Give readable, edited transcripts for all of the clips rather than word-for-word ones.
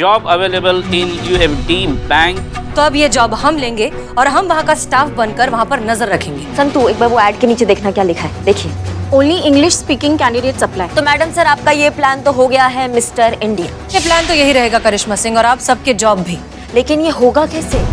Job available in UMT Bank. तो अब ये जॉब हम लेंगे और हम वहाँ का स्टाफ बनकर वहाँ पर नजर रखेंगे। संतू, एक बार वो ऐड के नीचे देखना क्या लिखा है, देखिए। Only English speaking candidates apply. तो मैडम सर, आपका ये प्लान तो हो गया है मिस्टर इंडिया। ये प्लान तो यही रहेगा करिश्मा सिंह, और आप सबके जॉब भी। लेकिन ये होगा कैसे?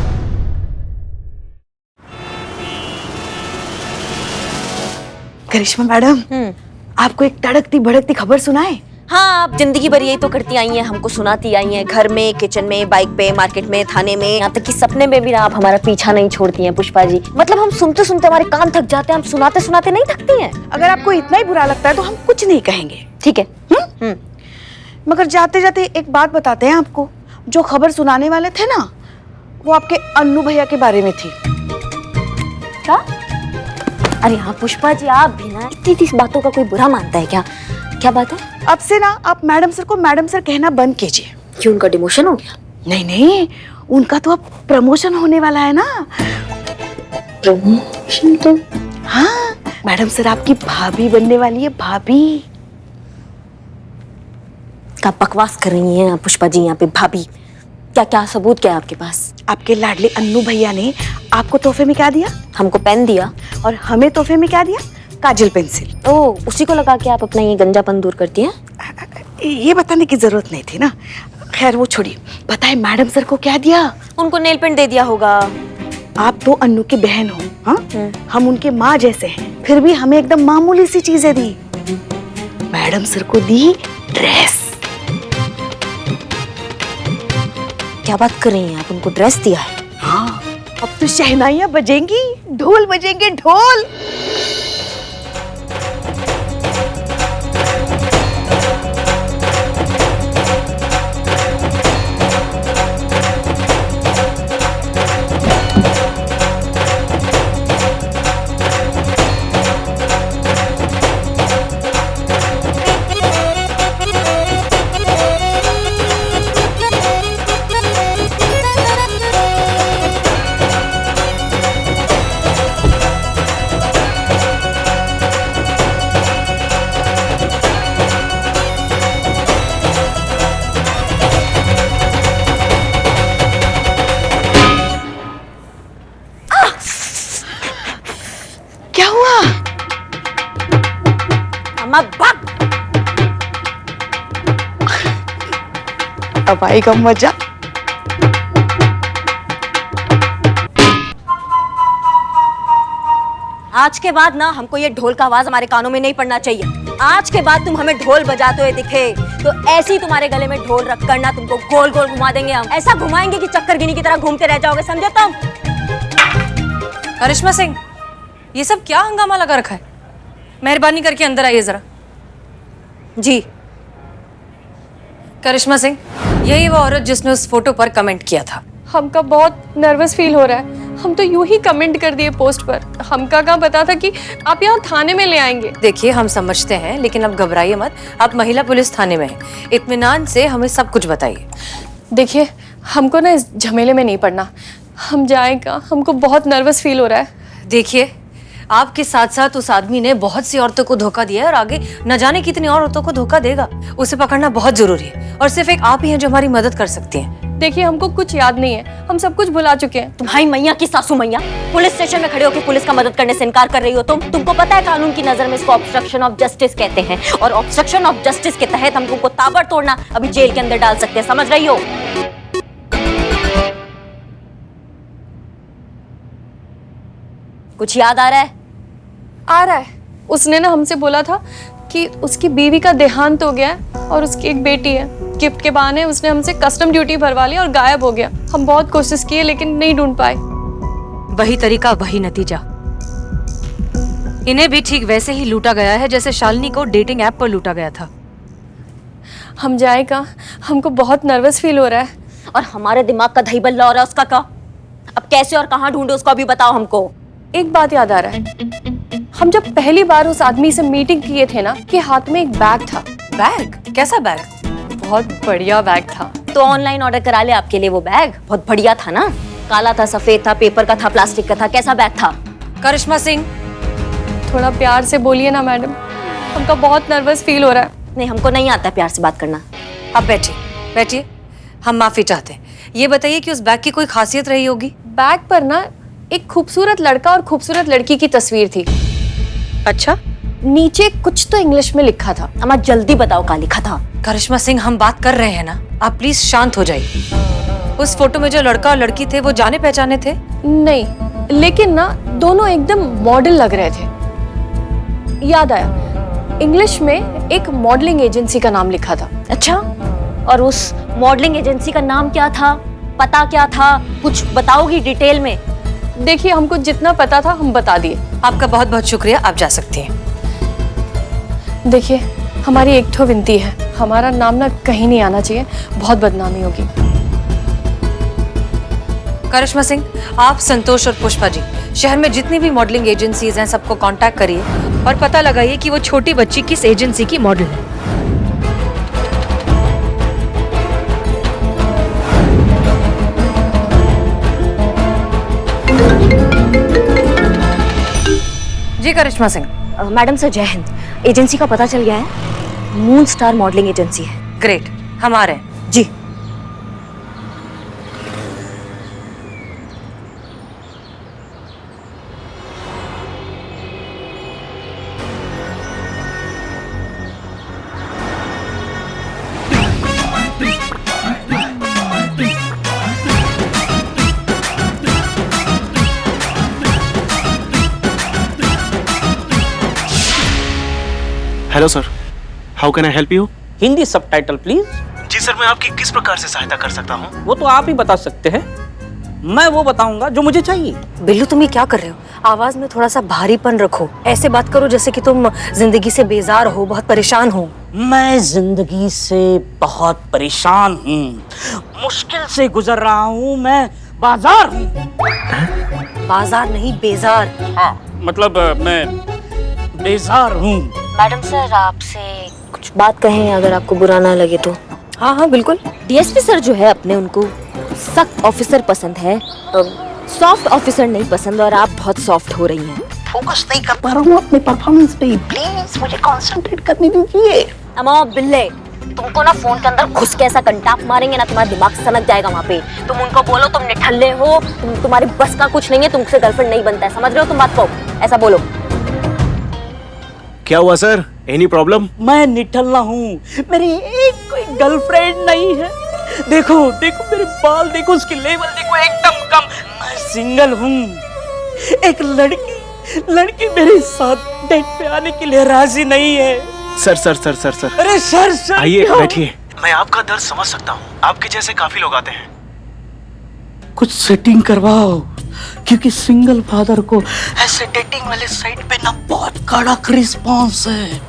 करिश्मा मैडम, आपको एक तड़कती भड़कती खबर सुनाए? हाँ, आप जिंदगी भर यही तो करती आई हैं, हमको सुनाती आई हैं, घर में, किचन में, बाइक पे, मार्केट में, थाने में, यहाँ तक कि सपने में भी आप हमारा पीछा नहीं छोड़ती हैं पुष्पा जी। मतलब हम सुनते सुनते हमारे कान थक जाते हैं, हम सुनाते सुनाते नहीं थकती हैं। अगर आपको इतना ही बुरा लगता है तो हम कुछ नहीं कहेंगे, ठीक है। मगर जाते जाते एक बात बताते हैं आपको। जो खबर सुनाने वाले थे ना, वो आपके अन्नू भैया के बारे में थी। क्या? अरे हाँ पुष्पा जी, आप भी ना इतनी बातों का कोई बुरा मानता है क्या? क्या बात है? अब से ना आप मैडम सर को मैडम सर कहना बंद कीजिए। क्यों, उनका डिमोशन हो गया? नहीं नहीं, उनका तो अब प्रमोशन होने वाला है ना। प्रमोशन? तो हाँ, मैडम सर आपकी भाभी बनने वाली है, भाभी। क्या बकवास कर रही हैं पुष्पा जी यहाँ पे? भाभी? क्या क्या सबूत क्या है आपके पास? आपके लाडले अन्नू भैया ने आपको तोहफे में क्या दिया? हमको पेन दिया। और हमें तोहफे में क्या दिया? काजल पेंसिल। ओह, उसी को लगा के आप अपना ये गंजापन दूर करती हैं? ये बताने की जरूरत नहीं थी ना। खैर वो छोड़िए, बताए मैडम सर को क्या दिया? उनको नेल पेंट दे दिया होगा। आप तो अन्नू की बहन हो, हाँ? हम उनके माँ जैसे हैं, फिर भी हमें एकदम मामूली सी चीजें दी। मैडम सर को दी ड्रेस। क्या बात कर रही हैं आप? उनको ड्रेस दिया है? हाँ, अब तो शहनाइयां बजेंगी, ढोल बजेंगे, ढोल। क्या हुआ? अम्मा भाग। अब आएगा मजा। आज के बाद ना हमको ये ढोल का आवाज हमारे कानों में नहीं पड़ना चाहिए। आज के बाद तुम हमें ढोल बजाते हुए दिखे तो ऐसे ही तुम्हारे गले में ढोल रख कर ना तुमको गोल गोल घुमा देंगे हम। ऐसा घुमाएंगे कि चक्करगिनी की तरह घूमते रह जाओगे, समझे तुम? करिश्मा सिंह, ये सब क्या हंगामा लगा रखा है? मेहरबानी करके अंदर आइए जरा। जी। करिश्मा सिंह, यही वो औरत जिसने उस फोटो पर कमेंट किया था। हमका बहुत नर्वस फील हो रहा है। हम तो यूं ही कमेंट कर दिए पोस्ट पर। हमका कहाँ पता था कि आप यहाँ थाने में ले आएंगे। देखिए, हम समझते हैं, लेकिन अब घबराइए मत। आप महिला पुलिस थाने में हैं। इत्मीनान से हमें सब कुछ बताइए। देखिए, हमको ना इस झमेले में नहीं पड़ना। हम जाएगा, हमको बहुत नर्वस फील हो रहा है। देखिए, आपके साथ साथ उस आदमी ने बहुत सी औरतों को धोखा दिया है और आगे न जाने कितनी और औरतों को धोखा देगा। उसे पकड़ना बहुत जरूरी है और सिर्फ एक आप ही हैं जो हमारी मदद कर सकती हैं। देखिए, हमको कुछ याद नहीं है, हम सब कुछ भुला चुके हैं। तुम्हारी मैया की सासू मैया पुलिस स्टेशन में खड़े होकर पुलिस का मदद करने से इनकार कर रही हो तुमको पता है कानून की नजर में इसको ऑब्स्ट्रक्शन ऑफ जस्टिस कहते हैं, और ऑब्स्ट्रक्शन ऑफ जस्टिस के तहत हम तुमको ताबड़तोड़ अभी जेल के अंदर डाल सकते हैं, समझ रही हो? कुछ याद आ रहा है? आ रहा है। उसने ना हमसे बोला था कि उसकी बीवी का देहांत हो गया है और उसकी एक बेटी है। गिफ्ट के बहाने उसने हमसे कस्टम ड्यूटी भरवा ली और गायब हो गया। हम बहुत कोशिश किए लेकिन नहीं ढूंढ पाए। वही तरीका, वही नतीजा। इन्हें भी ठीक वैसे ही लूटा गया है जैसे शालिनी को डेटिंग ऐप पर लूटा गया था। हम जाएगा, हमको बहुत नर्वस फील हो रहा है। और हमारे दिमाग का दही बल्ला हो रहा है उसका क्या? अब कैसे और कहाँ ढूंढे उसको अभी बताओ हमको। एक बात याद आ रहा है, हम जब पहली बार उस आदमी से मीटिंग किए थे ना, कि हाथ में एक बैग था। बैग? कैसा बैग? बहुत बढ़िया बैग था। तो ऑनलाइन ऑर्डर करा ले आपके लिए वो बैग। बहुत बढ़िया था ना, काला था, सफेद था, पेपर का था, प्लास्टिक का था, कैसा बैग था? करिश्मा सिंह, थोड़ा प्यार से बोलिए ना मैडम, हमका बहुत नर्वस फील हो रहा है। नहीं, हमको नहीं आता प्यार से बात करना। अब बैठिए बैठिए। हम माफी चाहते हैं। ये बताइए कि उस बैग की कोई खासियत रही होगी? बैग पर ना एक खूबसूरत लड़का और खूबसूरत लड़की की तस्वीर थी। अच्छा, नीचे कुछ तो इंग्लिश में लिखा था। अम्मा जल्दी बताओ क्या लिखा था। करिश्मा सिंह, हम बात कर रहे हैं ना, आप प्लीज शांत हो जाइए। उस फोटो में जो लड़का और लड़की थे वो जाने पहचाने थे? नहीं, लेकिन ना दोनों एकदम मॉडल लग रहे थे। याद आया, इंग्लिश में एक मॉडलिंग एजेंसी का नाम लिखा था। अच्छा, और उस मॉडलिंग एजेंसी का नाम क्या था, पता क्या था, कुछ बताओगी डिटेल में? देखिए, हमको जितना पता था हम बता दिए। आपका बहुत बहुत शुक्रिया, आप जा सकती हैं। देखिए, हमारी एक ठो विनती है, हमारा नाम ना कहीं नहीं आना चाहिए, बहुत बदनामी होगी। करिश्मा सिंह, आप, संतोष और पुष्पा जी शहर में जितनी भी मॉडलिंग एजेंसीज हैं सबको कांटेक्ट करिए और पता लगाइए कि वो छोटी बच्ची किस एजेंसी की मॉडल है। जी करिश्मा सिंह। मैडम सर जय हिंद। एजेंसी का पता चल गया है, मून स्टार मॉडलिंग एजेंसी है। ग्रेट, हम आ रहे हैं। जी। Hello sir, how can I help you? Hindi subtitle please. जी सर, मैं आपकी किस प्रकार से सहायता कर सकता हूँ? वो तो आप ही बता सकते हैं, मैं वो बताऊंगा जो मुझे चाहिए। बिल्लू, तुम ये क्या कर रहे हो? आवाज में थोड़ा सा भारीपन रखो, ऐसे बात करो जैसे कि तुम जिंदगी से बेजार हो, बहुत परेशान हो। मैं जिंदगी से बहुत परेशान हूँ, मुश्किल से गुजर रहा हूँ, मैं बाजार हूँ। बाजार नहीं, बेजार। हाँ, मतलब मैं बेजार हूँ। मैडम सर आपसे कुछ बात कहें, अगर आपको बुरा ना लगे तो। हाँ हाँ बिल्कुल। डीएसपी सर जो है अपने, उनको सख्त ऑफिसर पसंद है, सॉफ्ट ऑफिसर नहीं पसंद, और आप बहुत सॉफ्ट हो रही हैं। फोकस नहीं कर पा रहा हूँ अपने परफॉर्मेंस पे, प्लीज मुझे कंसंट्रेट करने दीजिए। अम्मा बिल्ले, तुमको ना फोन के अंदर घुस के ऐसा कंटाप मारेंगे ना, तुम्हारा दिमाग सनक जाएगा वहाँ पे। तुम उनको बोलो तुम निठल्ले हो, तुम्हारी बस का कुछ नहीं है, तुमसे गर्लफ्रेंड नहीं बनता है, समझ रहे हो तुम बात को? ऐसा बोलो। क्या हुआ सर, एनी प्रॉब्लम? मैं निठल्ला हूँ, मेरी एक कोई गर्लफ्रेंड नहीं है। देखो देखो मेरे बाल देखो, उसकी लेवल देखो, एकदम कम। मैं सिंगल हूँ। एक लड़की मेरे साथ डेट पे आने के लिए राजी नहीं है। Sir sir sir sir sir अरे सर आइए क्या? बैठिए। मैं आपका दर्द समझ सकता हूँ, आपके जैसे काफी लोग आते हैं। कुछ सेटिंग करवाओ, क्योंकि सिंगल फादर को ऐसे डेटिंग वाले साइट पे ना बहुत कड़क रिस्पॉन्स है।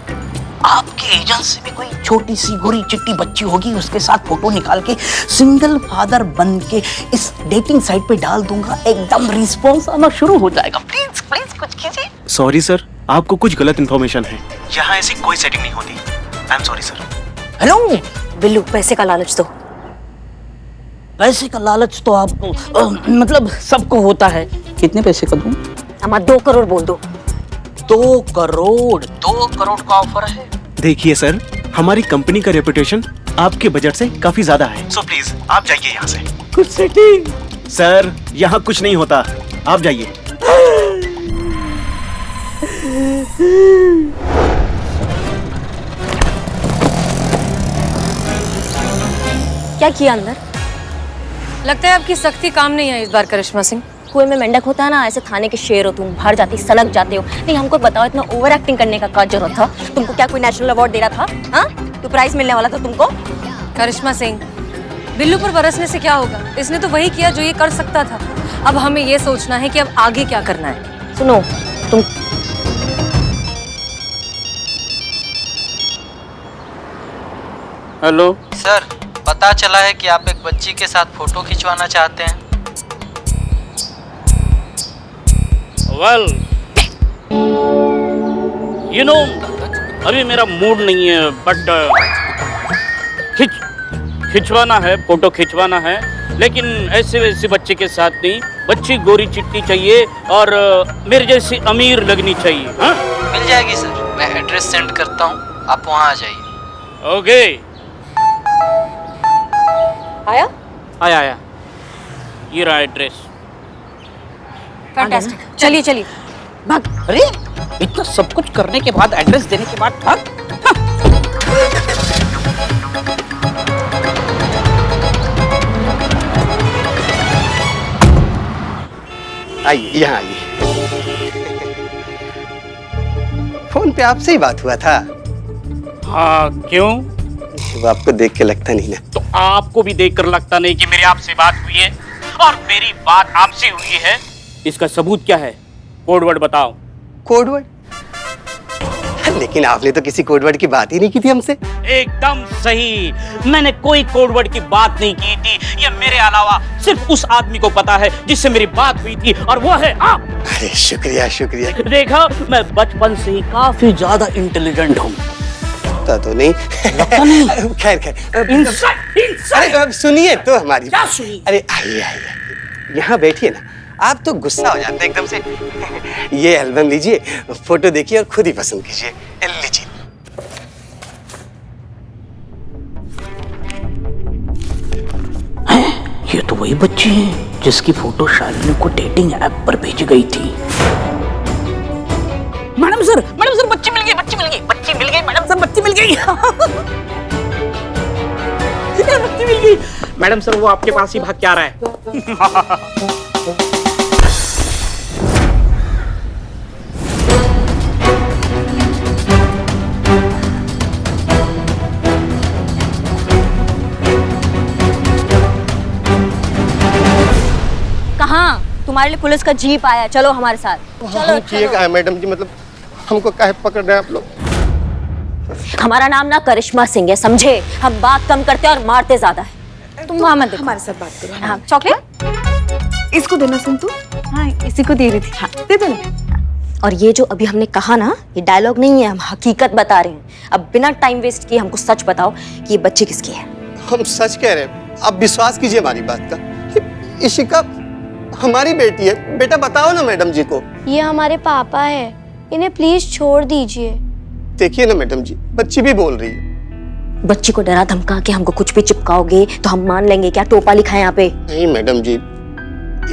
आपकी एजेंसी में कोई छोटी सी गोरी चिट्टी बच्ची होगी, उसके साथ फोटो निकाल के सिंगल फादर बन के इस डेटिंग साइट पे डाल दूंगा, एकदम रिस्पॉन्स आना शुरू हो जाएगा। प्लीज प्लीज कुछ कीजिए। सॉरी सर, आपको कुछ गलत इन्फॉर्मेशन है, यहाँ ऐसी कोई सेटिंग नहीं होती। I am sorry sir. Hello Billu, पैसे का लालच दो। पैसे का लालच तो आपको मतलब सबको होता है। कितने पैसे का दूं? अम्मा 2 करोड़ बोल दो। 2 करोड़ का ऑफर है। देखिए सर, हमारी कंपनी का रेपुटेशन आपके बजट से काफी ज्यादा है, सो प्लीज आप जाइए यहाँ से। कुछ सेटिंग। सर, यहाँ कुछ नहीं होता, आप जाइए। क्या किया अंदर? लगता है आपकी सख्ती काम नहीं है इस बार करिश्मा सिंह। कुएं में मेंढक होता है ना, ऐसे थाने के शेर हो तुम, बाहर जाती सनक जाते हो। नहीं हमको बताओ, इतना ओवर एक्टिंग करने का क्या जरूरत था? तुमको क्या कोई नेशनल अवार्ड दे रहा था? हाँ, तो प्राइज मिलने वाला था तुमको। करिश्मा सिंह, बिल्लू पर बरसने से क्या होगा? इसने तो वही किया जो ये कर सकता था। अब हमें ये सोचना है कि अब आगे क्या करना है। सुनो तुम, हेलो सर, पता चला है कि आप एक बच्ची के साथ फोटो खिंचवाना चाहते हैं। वेल यू नो, अभी मेरा मूड नहीं है, बट खिंचवाना है, फोटो खिंचवाना है, लेकिन ऐसे वैसे बच्चे के साथ नहीं। बच्ची गोरी चिट्टी चाहिए और मेरे जैसी अमीर लगनी चाहिए। हाँ, मिल जाएगी सर, मैं एड्रेस सेंड करता हूँ, आप वहाँ आ जाइए। ओके। आया? आया ये रहा एड्रेस। फैंटास्टिक, चलिए चलिए। भाग। अरे इतना सब कुछ करने के बाद, एड्रेस देने के बाद भाग। आइए, यहाँ आइए। फोन पे आपसे ही बात हुआ था। हाँ क्यों? वो आपको देख के लगता नहीं ना। तो आपको भी देखकर लगता नहीं कि मेरी आपसे बात हुई है और मेरी बात आपसे हुई है। इसका सबूत क्या है? कोडवर्ड बताओ। कोडवर्ड? लेकिन आपने तो किसी कोडवर्ड की बात ही नहीं की थी हमसे। एकदम सही, मैंने कोई कोडवर्ड की बात नहीं की थी। ये मेरे अलावा सिर्फ उस आदमी को पता है जिससे मेरी बात हुई थी, और वो है आप। अरे शुक्रिया शुक्रिया। देखा, मैं बचपन से ही काफी ज्यादा इंटेलिजेंट हूँ। लगता तो नहीं। लगता नहीं। खैर अरे अब सुनिए तो हमारी। क्या सुनिए? अरे आइए आइए, यहाँ बैठिए ना। आप तो गुस्सा हो जाते हैं एकदम से। ये एल्बम लीजिए, फोटो देखिए और खुद ही पसंद कीजिए। लीजिए। ये तो वही बच्ची है जिसकी फोटो शालिनी को डेटिंग ऐप पर भेजी गई थी। मैडम सर बच्ची मिल गई, बच्ची मिल गई मैडम सर, बच्ची मिल गई। बच्ची मिल गई मैडम सर, वो आपके पास ही भाग के आ रहा है। कहाँ? तुम्हारे लिए पुलिस का जीप आया, चलो हमारे साथ। चलो ठीक है मैडम जी, मतलब हमको काहे पकड़ रहे हैं आप लोग? हमारा नाम ना करिश्मा सिंह है, समझे? हम बात कम करते हैं और मारते ज्यादा है। तुम वहां मत देखो। हमारे साथ बात करो। हाँ, चॉकलेट इसको देना सुन तू। हाँ, इसी को दे रही थी। हाँ दे दो ना। और ये जो अभी हमने कहा ना, ये डायलॉग नहीं है, हम हकीकत बता रहे हैं। अब बिना टाइम वेस्ट किए हमको सच बताओ कि ये बच्ची किसकी है। हम सच कह रहे हैं, आप विश्वास कीजिए हमारी बात का। इशिका हमारी बेटी है। बेटा बताओ ना मैडम जी को। ये हमारे पापा है, इन्हें प्लीज छोड़ दीजिए। देखिए ना मैडम जी, बच्ची भी बोल रही है। बच्ची को डरा धमका के हमको कुछ भी चिपकाओगे तो हम मान लेंगे क्या? टोपा लिखा है यहाँ पे। नहीं मैडम जी,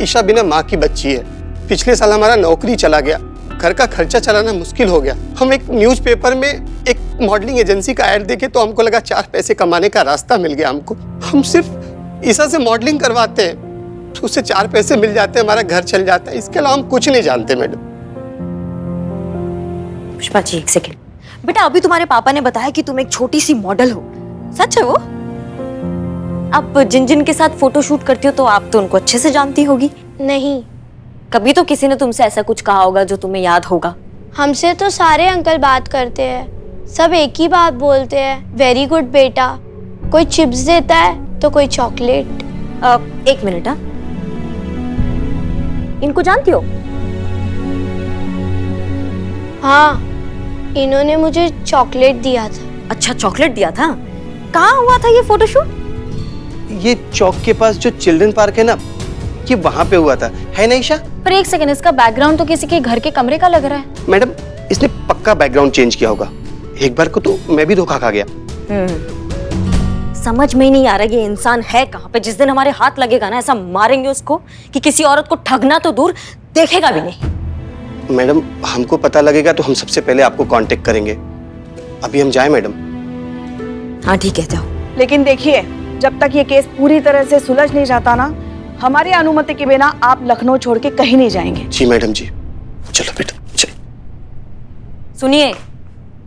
ईशा बिना माँ की बच्ची है। पिछले साल हमारा नौकरी चला गया, घर का खर्चा चलाना मुश्किल हो गया। हम एक न्यूज़पेपर में एक मॉडलिंग एजेंसी का ऐड देखे तो हमको लगा 4 पैसे कमाने का रास्ता मिल गया हमको। हम सिर्फ ईशा से मॉडलिंग करवाते हैं तो उससे 4 पैसे मिल जाते हैं, हमारा घर चल जाता है। इसके अलावा हम कुछ नहीं जानते मैडम। पुष्पा जी एक सेकंड। बेटा अभी तुम्हारे पापा ने बताया कि तुम एक छोटी सी मॉडल हो, सच है वो? आप जिन जिन के साथ फोटो शूट करती हो तो आप तो उनको अच्छे से जानती होगी। नहीं, कभी तो किसी ने तुमसे ऐसा कुछ कहा होगा जो तुम्हें याद होगा। हमसे तो सारे अंकल बात करते हैं, सब एक ही बात बोलते हैं, वेरी गुड बेटा। कोई चिप्स देता है तो कोई चॉकलेट। एक मिनट। हाँ, इनको जानती हो? हाँ, इन्होंने मुझे चॉकलेट दिया था। अच्छा, चॉकलेट दिया था। कहाँ हुआ था ये फोटोशूट? ये चौक के पास जो चिल्ड्रन पार्क है ना, ये वहाँ पे हुआ था, है ना ईशा? पर एक सेकंड, इसका बैकग्राउंड तो किसी के घर के कमरे का लग रहा है। मैडम इसने पक्का बैकग्राउंड चेंज किया होगा। एक बार को तो मैं भी धोखा खा गया। समझ में ही नहीं आ रहा ये इंसान है कहाँ पे। जिस दिन हमारे हाथ लगेगा ना, ऐसा मारेंगे उसको कि किसी औरत को ठगना तो दूर, देखेगा भी नहीं। मैडम हमको पता लगेगा तो हम सबसे पहले आपको कांटेक्ट करेंगे। अभी हम जाएं मैडम? हाँ ठीक है, जाओ। लेकिन देखिए, जब तक ये केस पूरी तरह से सुलझ नहीं जाता ना, हमारी अनुमति के बिना आप लखनऊ छोड़ के कहीं नहीं जाएंगे। जी मैडम जी, चलो बेटा चलो। सुनिए,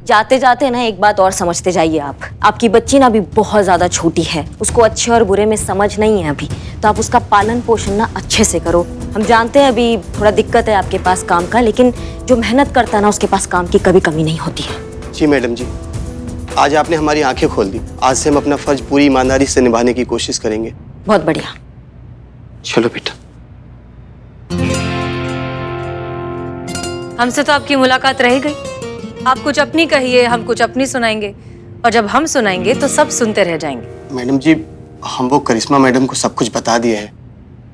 जाते जाते ना एक बात और समझते जाइए आप। आपकी बच्ची ना अभी बहुत ज्यादा छोटी है, उसको अच्छे और बुरे में समझ नहीं है अभी, तो आप उसका पालन पोषण ना अच्छे से करो। हम जानते हैं अभी थोड़ा दिक्कत है आपके पास काम का, लेकिन जो मेहनत करता है ना उसके पास काम की कभी कमी नहीं होती है। जी मैडम जी, आज आपने हमारी आंखें खोल दी। आज से हम अपना फर्ज पूरी ईमानदारी से निभाने की कोशिश करेंगे। बहुत बढ़िया। चलो बेटा। हमसे तो आपकी मुलाकात रह गई। आप कुछ अपनी कहिए, हम कुछ अपनी सुनाएंगे, और जब हम सुनाएंगे तो सब सुनते रह जाएंगे। मैडम जी, हम वो करिश्मा मैडम को सब कुछ बता दिए हैं।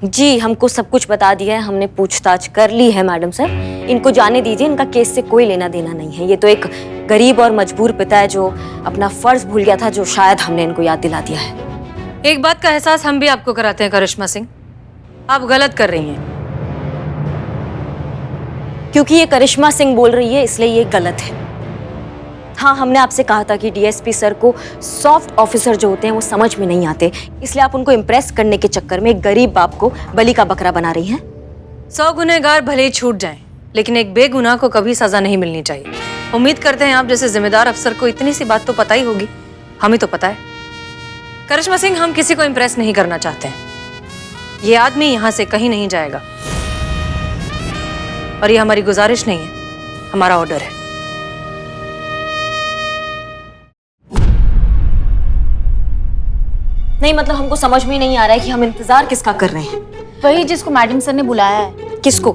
जी, हमको सब कुछ बता दिया है, हमने पूछताछ कर ली है मैडम सर। इनको जाने दीजिए, इनका केस से कोई लेना देना नहीं है। ये तो एक गरीब और मजबूर पिता है जो अपना फर्ज भूल गया था, जो शायद हमने इनको याद दिला दिया है। एक बात का एहसास हम भी आपको कराते हैं करिश्मा सिंह, आप गलत कर रही हैं। क्योंकि ये करिश्मा सिंह बोल रही है इसलिए ये गलत है। हाँ, हमने आपसे कहा था कि डीएसपी सर को सॉफ्ट ऑफिसर जो होते हैं वो समझ में नहीं आते, इसलिए आप उनको इम्प्रेस करने के चक्कर में एक गरीब बाप को बलि का बकरा बना रही हैं। 100 गुनहगार भले ही छूट जाएं, लेकिन एक बेगुनाह को कभी सजा नहीं मिलनी चाहिए। उम्मीद करते हैं आप जैसे जिम्मेदार अफसर को इतनी सी बात तो पता ही होगी, हमें तो पता है। करिश्मा सिंह, हम किसी को इम्प्रेस नहीं करना चाहते हैं। ये आदमी यहाँ से कहीं नहीं जाएगा, और ये हमारी गुजारिश नहीं है, हमारा ऑर्डर है। नहीं मतलब हमको समझ में नहीं आ रहा है कि हम इंतजार किसका कर रहे हैं। वही जिसको मैडम सर ने बुलाया है। किसको?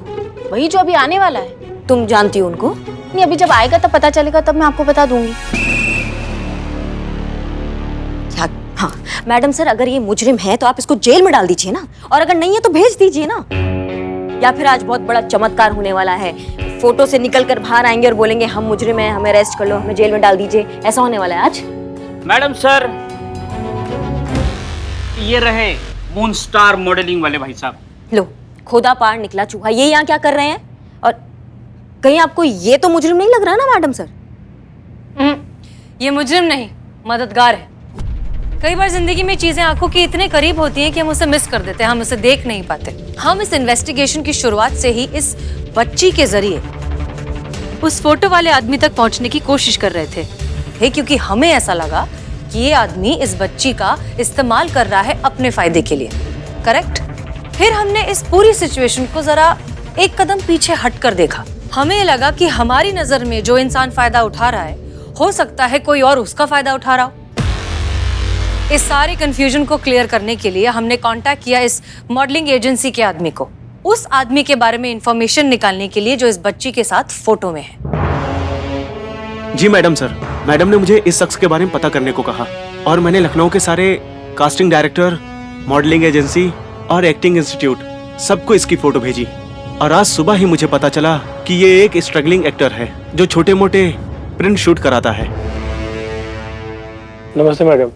वही जो अभी आने वाला है। तुम जानती हो उनको? नहीं, अभी जब आएगा तब पता चलेगा, तब मैं आपको बता दूंगी। हाँ मैडम सर, अगर ये मुजरिम है तो आप इसको जेल में डाल दीजिए ना, और अगर नहीं है तो भेज दीजिए ना। या फिर आज बहुत बड़ा चमत्कार होने वाला है, फोटो से निकल कर बाहर आएंगे और बोलेंगे हम मुजरिम हैं, हमें अरेस्ट कर लो, हमें जेल में डाल दीजिए, ऐसा होने वाला है आज। मैडम सर, ये रहे मून स्टार मॉडलिंग वाले भाई साहब। लो, खोदा पार निकला चूहा, ये यहाँ क्या कर रहे हैं? और कहीं आपको ये तो मुजरिम नहीं लग रहा ना मैडम सर? ये मुजरिम नहीं, मददगार है। कई बार जिंदगी में चीजें आंखों के इतने करीब होती हैं कि हम उसे मिस कर देते हैं, हम उसे देख नहीं पाते। हम इस इन्वेस्टिगेशन की शुरुआत से ही इस बच्ची के जरिए उस फोटो वाले आदमी तक पहुंचने की कोशिश कर रहे थे, क्योंकि हमें ऐसा लगा कि ये आदमी इस बच्ची का इस्तेमाल कर रहा है अपने फायदे के लिए। करेक्ट? फिर हमने इस पूरी सिचुएशन को जरा एक कदम पीछे हटकर देखा। हमें लगा कि हमारी नजर में जो इंसान फायदा उठा रहा है, हो सकता है कोई और उसका फायदा उठा रहा हो। इस सारे कंफ्यूजन को क्लियर करने के लिए हमने कांटेक्ट किया इस मॉडलिंग एजेंसी के आदमी को, उस आदमी के बारे में इंफॉर्मेशन निकालने के लिए जो इस बच्ची के साथ फोटो में है। जी मैडम सर, मैडम ने मुझे इस शख्स के बारे में पता करने को कहा, और मैंने लखनऊ के सारे कास्टिंग डायरेक्टर, मॉडलिंग एजेंसी और एक्टिंग इंस्टीट्यूट सबको इसकी फोटो भेजी। और आज सुबह ही मुझे पता चला कि ये एक स्ट्रगलिंग एक्टर है जो छोटे मोटे प्रिंट शूट कराता है। नमस्ते मैडम।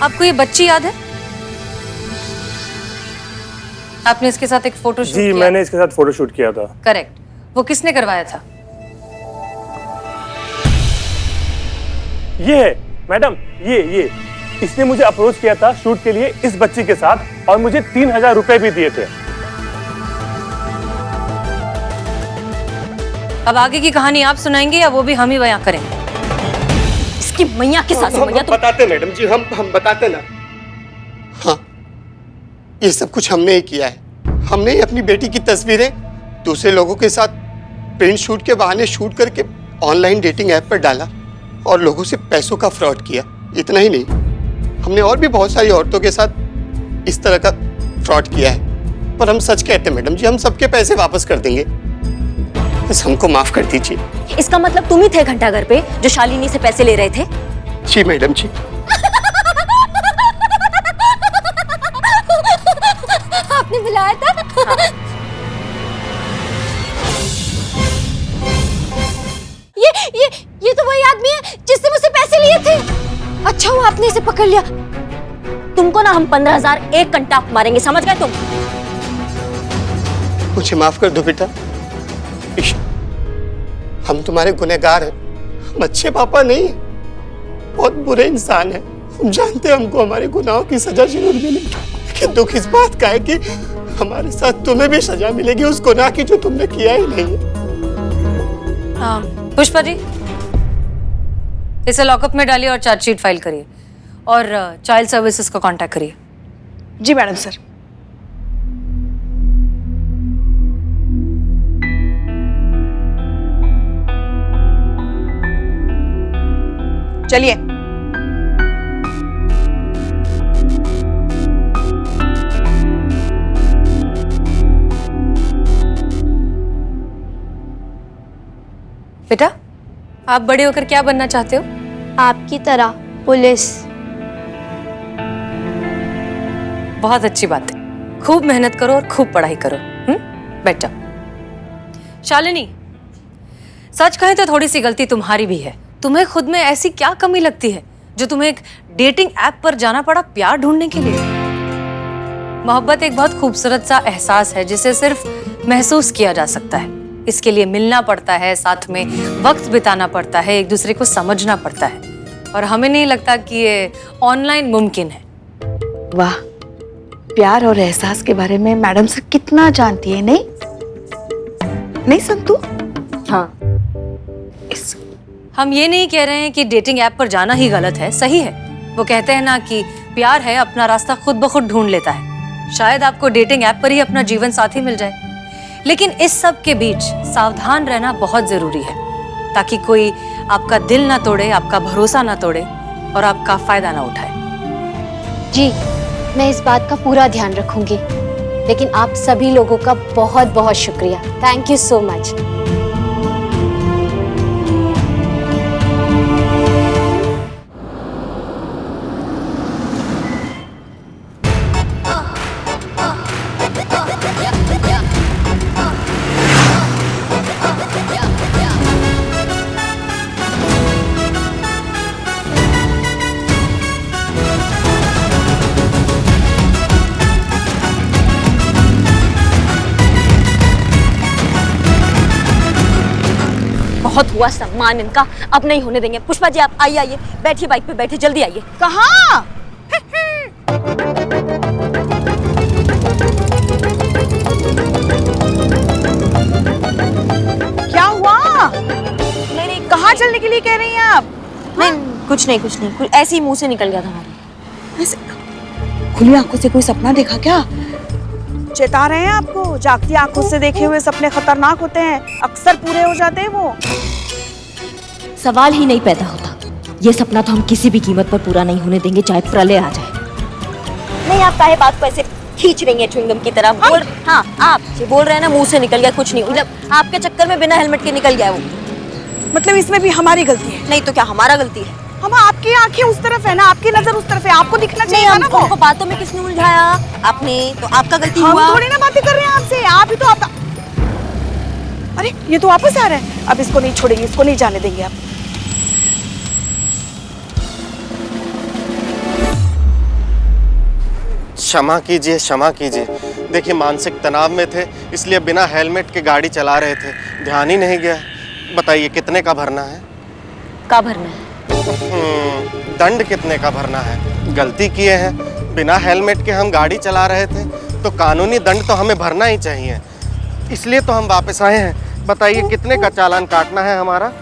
आपको ये बच्ची याद है? आपने इसके साथ एक फोटो शूट किया? मैंने इसके साथ फोटो शूट किया था। करेक्ट। वो किसने करवाया था? ये है मैडम, ये इसने मुझे अप्रोच किया था शूट के लिए इस बच्ची के साथ, और मुझे 3000 रुपए भी दिए थे। अब आगे की कहानी आप सुनाएंगे या वो भी हम ही बयां करेंगे? इसकी मैया के साथ हम बताते मैडम जी, हम बताते ना। हाँ, ये सब कुछ हमने ही किया है। हमने ही अपनी बेटी की तस्वीरें दूसरे लोगों के साथ प्रिंट शूट के बहाने शूट करके ऑनलाइन डेटिंग ऐप पर डाला और लोगों से पैसों का फ्रॉड किया। इतना ही नहीं, हमने और भी बहुत सारी औरतों के साथ इस तरह का फ्रॉड किया है। पर हम सच कहते हैं मैडम जी, हम सबके पैसे वापस कर देंगे, बस हमको माफ कर दीजिए। इसका मतलब तुम ही थे घंटाघर पे जो शालिनी से पैसे ले रहे थे? जी मैडम जी। आपने बुलाया था? हाँ। ये तो वही आदमी है जिससे मुझसे पैसे लिए थे। अच्छा हुआ आपने इसे पकड़ लिया। तुमको ना हम 15,000 एक घंटा मारेंगे, समझ गए तुम? मुझे माफ कर दो बेटा, हम तुम्हारे गुनहगार हैं, हम अच्छे पापा नहीं, बहुत बुरे इंसान हैं। हम जानते हैं हमको हमारे गुनाहों की सजा जरूर मिलेगी, लेकिन दुख इस बात का है कि हमारे साथ तुम्हें भी सजा मिलेगी उस गुनाह की जो तुमने किया ही नहीं है। पुष्पा जी, इसे लॉकअप में डालिए और चार्जशीट फाइल करिए, और चाइल्ड सर्विसेज को कांटेक्ट करिए। जी मैडम सर। चलिए। बेटा, आप बड़े होकर क्या बनना चाहते हो? आपकी तरह पुलिस। बहुत अच्छी बात है, खूब मेहनत करो और खूब पढ़ाई करो। बैठ जाओ। शालिनी, सच कहें तो थोड़ी सी गलती तुम्हारी भी है। तुम्हें खुद में ऐसी क्या कमी लगती है जो तुम्हें एक डेटिंग ऐप पर जाना पड़ा प्यार ढूंढने के लिए? मोहब्बत एक बहुत खूबसूरत सा एहसास है जिसे सिर्फ महसूस किया जा सकता है। इसके लिए मिलना पड़ता है, साथ में वक्त बिताना पड़ता है, एक दूसरे को समझना पड़ता है, और हमें नहीं लगता कि ये ऑनलाइन मुमकिन है। वाह, प्यार और एहसास के बारे में मैडम सर कितना जानती है, नहीं नहीं संतू? हाँ, हम ये नहीं कह रहे हैं कि डेटिंग ऐप पर जाना ही गलत है, सही है। वो कहते हैं ना कि प्यार है अपना रास्ता खुद ब खुद ढूंढ लेता है। शायद आपको डेटिंग ऐप पर ही अपना जीवन साथी मिल जाए, लेकिन इस सब के बीच सावधान रहना बहुत जरूरी है, ताकि कोई आपका दिल ना तोड़े, आपका भरोसा ना तोड़े और आपका फायदा ना उठाए। जी, मैं इस बात का पूरा ध्यान रखूंगी। लेकिन आप सभी लोगों का बहुत बहुत शुक्रिया। Thank you so much. बहुत हुआ सम्मान इनका, अब नहीं होने देंगे। पुष्पा जी आप आइए, आइए बैठिए, बाइक पे बैठिए, जल्दी आइए। कहाँ? क्या हुआ? नहीं, कहाँ चलने के लिए कह रही हैं आप? नहीं, कुछ नहीं, कुछ ऐसे ही मुंह से निकल गया था हमारे। ऐसे खुली आंखों से कोई सपना देखा क्या? चेता रहे हैं आपको, जागती आंखों से देखे हुए सपने खतरनाक होते हैं, अक्सर पूरे हो जाते हैं वो। सवाल ही नहीं पैदा होता। ये सपना तो हम किसी भी कीमत पर पूरा नहीं होने देंगे, चाहे प्रलय आ जाए। नहीं, आप काहे बात को ऐसे खींच रही हैं च्युइंगम की तरह? बोल, हाँ आप जो बोल रहे हैं ना, मुंह से निकल गया, कुछ नहीं। मतलब आपके चक्कर में बिना हेलमेट के निकल गया वो। मतलब इसमें भी हमारी गलती है? नहीं तो क्या हमारा गलती है? हम, आपकी आंखें उस तरफ है ना, आपकी नजर उस तरफ है, आपको दिखना चाहिए ना। हमको बातों में किसने उलझाया? आपने तो, आपका गलती हुआ। हम थोड़ी ना बातें कर रहे हैं आपसे, आप ही तो आपका। अरे ये तो वापस आ रहा है, अब इसको नहीं छोड़ेंगे, इसको नहीं जाने देंगे आप। क्षमा कीजिए, क्षमा कीजिए। देखिए मानसिक तनाव में थे, इसलिए बिना हेलमेट के गाड़ी चला रहे थे, ध्यान ही नहीं गया। बताइए कितने का भरना है? का भरना है? दंड कितने का भरना है? गलती किए हैं, बिना हेलमेट के हम गाड़ी चला रहे थे, तो कानूनी दंड तो हमें भरना ही चाहिए, इसलिए तो हम वापस आए हैं। बताइए कितने का चालान काटना है हमारा?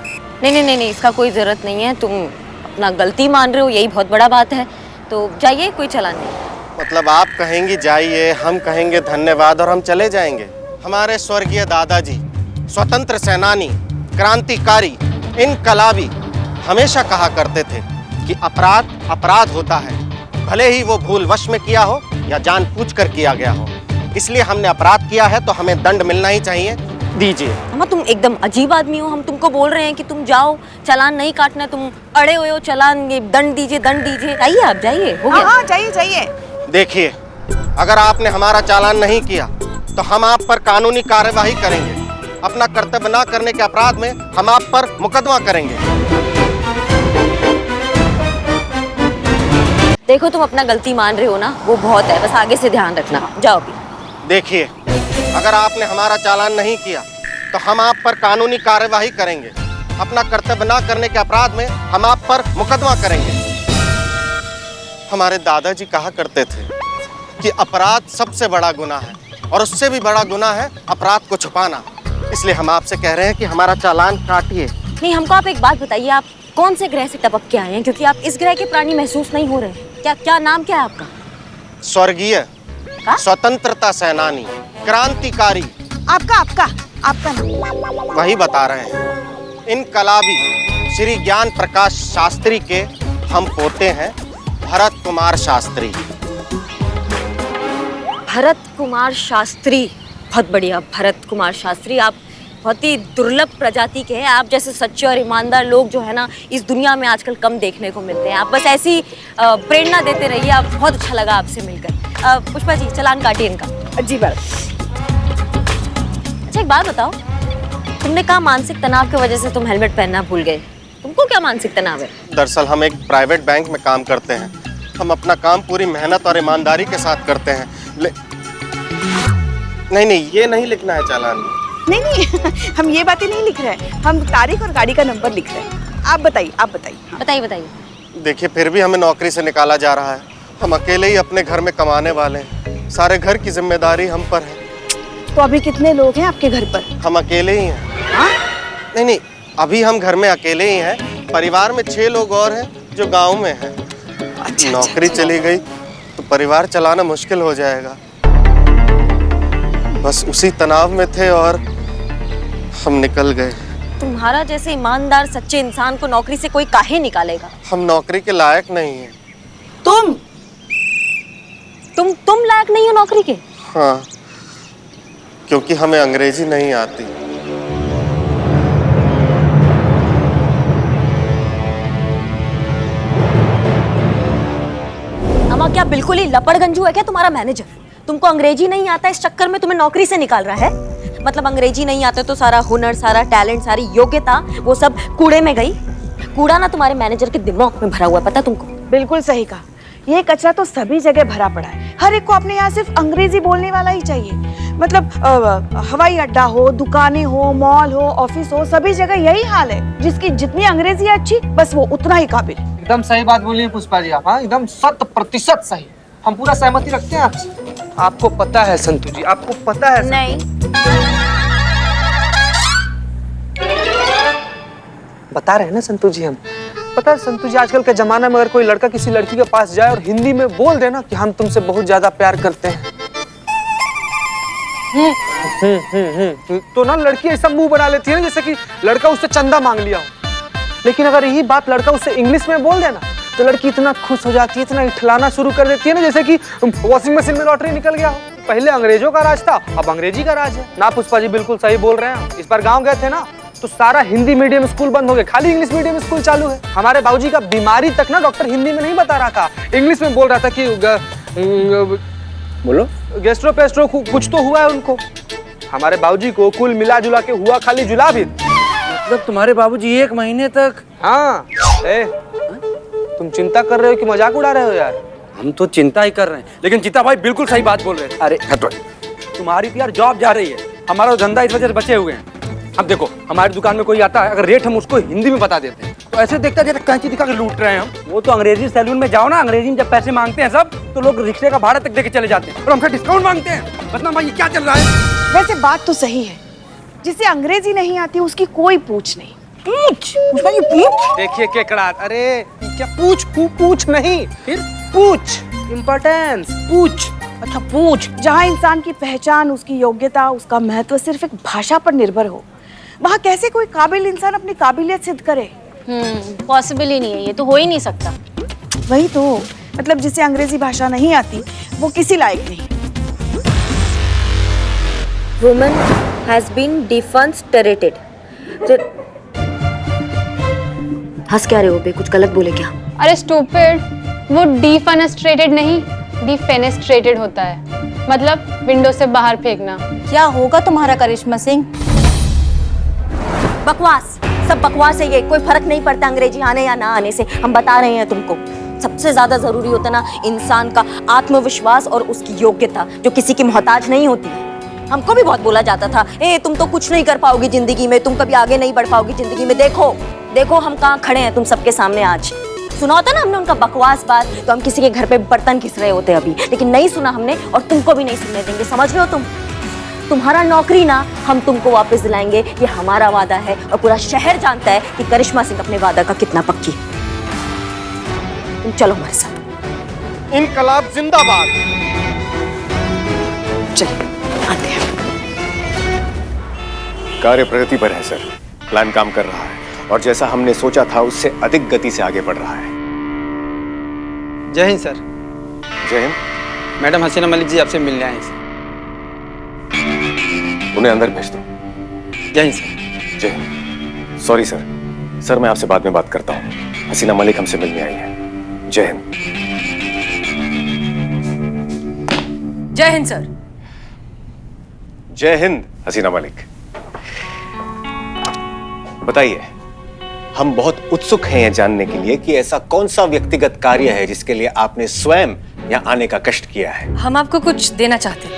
नहीं, इसका कोई जरूरत नहीं है। तुम अपना गलती मान रहे हो, यही बहुत बड़ा बात है। तो जाइए, कोई चालान नहीं। मतलब आप कहेंगी जाइए, हम कहेंगे धन्यवाद और हम चले जाएंगे। हमारे स्वर्गीय दादाजी, स्वतंत्र सेनानी, क्रांतिकारी, इनकलाबी हमेशा कहा करते थे कि अपराध अपराध होता है, भले ही वो भूलवश में किया हो या जानबूझकर किया गया हो। इसलिए हमने अपराध किया है तो हमें दंड मिलना ही चाहिए। दीजिए। अम्मा तुम एकदम अजीब आदमी हो। हम तुमको बोल रहे हैं कि तुम जाओ, चालान नहीं काटना, तुम अड़े हुए हो। चालान, दंड दीजिए, दंड दीजिए। जाइए आप, जाइए, हो गया। हाँ, जाइए जाइए। देखिए, अगर आपने हमारा चालान नहीं किया तो हम आप पर कानूनी कार्यवाही करेंगे। अपना कर्तव्य न करने के अपराध में हम आप पर मुकदमा करेंगे। देखो तुम अपना गलती मान रहे हो ना, वो बहुत है, बस आगे से ध्यान रखना। जाओ भी। देखिए, अगर आपने हमारा चालान नहीं किया तो हम आप पर कानूनी कार्यवाही करेंगे। अपना कर्तव्य न करने के अपराध में हम आप पर मुकदमा करेंगे। हमारे दादाजी कहा करते थे कि अपराध सबसे बड़ा गुनाह है और उससे भी बड़ा गुनाह है अपराध को छुपाना। इसलिए हम आपसे कह रहे हैं कि हमारा चालान काटिए। नहीं, हमको आप एक बात बताइए, आप कौन से ग्रह से टपक के आए हैं? क्योंकि आप इस ग्रह के प्राणी महसूस नहीं हो रहे। क्या नाम क्या है आपका? स्वर्गीय स्वतंत्रता सेनानी, क्रांतिकारी। आपका नाम? वही बता रहे हैं। इनकलाबी श्री ज्ञान प्रकाश शास्त्री के हम पोते हैं, भरत कुमार शास्त्री। भरत कुमार शास्त्री, बहुत बढ़िया। भरत कुमार शास्त्री, आप बहुत ही दुर्लभ प्रजाति के हैं। आप जैसे सच्चे और ईमानदार लोग जो है ना, इस दुनिया में आजकल कम देखने को मिलते हैं। आप बस ऐसी प्रेरणा देते रहिए। आप, बहुत अच्छा लगा आपसे मिलकर। पुष्पा जी, चालान काटिए इनका। जी बात। अच्छा एक बात बताओ, तुमने कहा मानसिक तनाव की वजह से तुम हेलमेट पहनना भूल गए। तुमको क्या मानसिक तनाव है? दरअसल हम एक प्राइवेट बैंक में काम करते हैं। हम अपना काम पूरी मेहनत और ईमानदारी के साथ करते हैं। नहीं, ये नहीं लिखना है चालान में। नहीं हम ये बातें नहीं लिख रहे हैं, हम तारीख और गाड़ी का नंबर लिख रहे हैं। आप बताइए हाँ। बताइए। देखिए, फिर भी हमें नौकरी से निकाला जा रहा है। हम अकेले ही अपने घर में कमाने वाले हैं। सारे घर की जिम्मेदारी हम पर है। तो अभी कितने लोग हैं आपके घर पर? हम अकेले ही हैं। नहीं, अभी हम घर में अकेले ही हैं। परिवार में 6 लोग और हैं जो गांव में हैं। नौकरी चली गई तो परिवार चलाना मुश्किल हो जाएगा। बस उसी तनाव में थे और हम निकल गए। तुम्हारा जैसे ईमानदार सच्चे इंसान को नौकरी से कोई काहे निकालेगा? हम नौकरी के लायक नहीं हैं। तुम लायक नहीं हो नौकरी के? हाँ, क्योंकि हमें अंग्रेजी नहीं आती। अम्मा, क्या बिल्कुल ही लपड़गंजू है क्या तुम्हारा मैनेजर? तुमको अंग्रेजी नहीं आता, इस चक्कर में तुम्हें नौकरी से निकाल रहा है। मतलब अंग्रेजी नहीं आता तो सारा हुनर, सारा टैलेंट, सारी योग्यता वो सब कूड़े में गई। कूड़ा ना तुम्हारे मैनेजर के दिमाग में भरा हुआ है, पता तुमको? बिल्कुल सही कहा। ये कचरा तो सभी जगह भरा पड़ा है। हर एक को अपने यहाँ सिर्फ अंग्रेजी बोलने वाला ही चाहिए। मतलब हवाई अड्डा हो, दुकानें हो, मॉल हो, ऑफिस हो, सभी जगह यही हाल है। जिसकी जितनी अंग्रेजी अच्छी, बस वो उतना ही काबिल। एकदम सही बात बोली है पुष्पा जी आप। हाँ, एकदम 100% सही। हम पूरा सहमति रखते हैं आपसे। आपको पता है संतु जी, आपको पता है नहीं। बता रहे हैं ना संतु जी हम। पता है संतु जी, आजकल के जमाना में अगर कोई लड़का किसी लड़की के पास जाए और हिंदी में बोल दे ना कि हम तुमसे बहुत ज्यादा प्यार करते हैं, तो ना लड़की ऐसा मुंह बना लेती है ना जैसे कि लड़का उससे चंदा मांग लिया हो। लेकिन अगर यही बात लड़का उससे इंग्लिश में बोल देना तो लड़की इतना खुश हो जाती है, इतना इठलाना शुरू कर देती है ना जैसे कि वॉशिंग मशीन में लॉटरी निकल गया हो। पहले अंग्रेजों का राज था, अब अंग्रेजी का राज है ना। पुष्पा जी बिल्कुल सही बोल रहे हैं। इस बार गाँव गए थे ना तो सारा हिंदी मीडियम स्कूल बंद हो गए, खाली इंग्लिश मीडियम स्कूल चालू है। हमारे बाबूजी का बीमारी तक ना डॉक्टर हिंदी में नहीं बता रहा था, इंग्लिश में बोल रहा था कि बोलो गैस्ट्रो पेस्ट्रो कुछ तो हुआ है उनको। हमारे बाबूजी को कुल मिला जुला के हुआ खाली जुलाब। मतलब तुम्हारे बाबूजी 1 महीने तक? हाँ। तुम चिंता कर रहे हो कि मजाक उड़ा रहे हो यार? हम तो चिंता ही कर रहे हैं, लेकिन जीता भाई बिल्कुल सही बात बोल रहे हैं। अरे हटो, तुम्हारी तो यार जॉब जा रही है, हमारा धंधा इस वजह से बचे हुए हैं। अब देखो, हमारी दुकान में कोई आता है, अगर रेट हम उसको हिंदी में बता देते हैं तो ऐसे देखता जैसे कैंची दिखा के लूट रहे हैं हम। वो तो अंग्रेजी सैलून में जाओ ना, अंग्रेजी में जब पैसे मांगते हैं सब तो लोग रिक्शे का भाड़ा तक देके चले जाते हैं और हमसे डिस्काउंट मांगते हैं। बदनाम भाई, ये क्या चल रहा है? वैसे बात तो सही है, जिसे अंग्रेजी नहीं आती उसकी कोई पूछ नहीं। पूछ देखिए केकड़ा, अरे क्या पूछ नहीं, फिर पूछ इम्पोर्टेंस, पूछ। अच्छा पूछ। जहाँ इंसान की पहचान, उसकी योग्यता, उसका महत्व सिर्फ एक भाषा पर निर्भर हो, वहाँ कैसे कोई काबिल इंसान अपनी काबिलियत सिद्ध करे? पॉसिबल ही नहीं है, ये तो हो ही नहीं सकता। वही तो, मतलब जिसे अंग्रेजी भाषा नहीं आती वो किसी लायक नहीं। Woman has been defenestrated. हंस क्या रहे हो बे? कुछ गलत बोले क्या? अरे स्टूपिड, वो डिफेनेस्ट्रेटेड नहीं, डिफेनेस्ट्रेटेड होता है, मतलब विंडो से बाहर फेंकना। क्या होगा तुम्हारा करिश्मा सिंह? बकवास, सब बकवास है ये। कोई फर्क नहीं पड़ता अंग्रेजी आने या ना आने से। हम बता रहे हैं तुमको, सबसे ज्यादा जरूरी होता ना इंसान का आत्मविश्वास और उसकी योग्यता, जो किसी की मोहताज नहीं होती है। हमको भी बहुत बोला जाता था, तुम तो कुछ नहीं कर पाओगी जिंदगी में, तुम कभी आगे नहीं बढ़ पाओगी जिंदगी में। देखो हम कहाँ खड़े हैं तुम सबके सामने आज। सुना होता ना हमने उनका बकवास बात, तो हम किसी के घर पे बर्तन घिस रहे होते अभी, लेकिन नहीं सुना हमने और तुमको भी नहीं सुनने देंगे। समझ रहे हो तुम? तुम्हारा नौकरी ना हम तुमको वापस दिलाएंगे, ये हमारा वादा है और पूरा शहर जानता है कि करिश्मा सिंह अपने वादा का कितना पक्की है। तुम चलो हमारे साथ। इनकलाब जिंदाबाद। चलिए आते हैं। कार्य प्रगति पर है सर, प्लान काम कर रहा है और जैसा हमने सोचा था उससे अधिक गति से आगे बढ़ रहा है। जय हिंद सर। जय हिंद। मैडम हसीना मलिक जी आपसे मिलने आए हैं। उन्हें अंदर भेज दो। जय हिंद सर। जय हिंद। सॉरी सर, सर मैं आपसे बाद में बात करता हूँ। हसीना मलिक हमसे मिलने आई है। जय हिंद। जय हिंद सर। जय हिंद हसीना मलिक। बताइए, हम बहुत उत्सुक हैं यह जानने के लिए कि ऐसा कौन सा व्यक्तिगत कार्य है जिसके लिए आपने स्वयं यहाँ आने का कष्ट किया है। हम आपको कुछ देना चाहते हैं।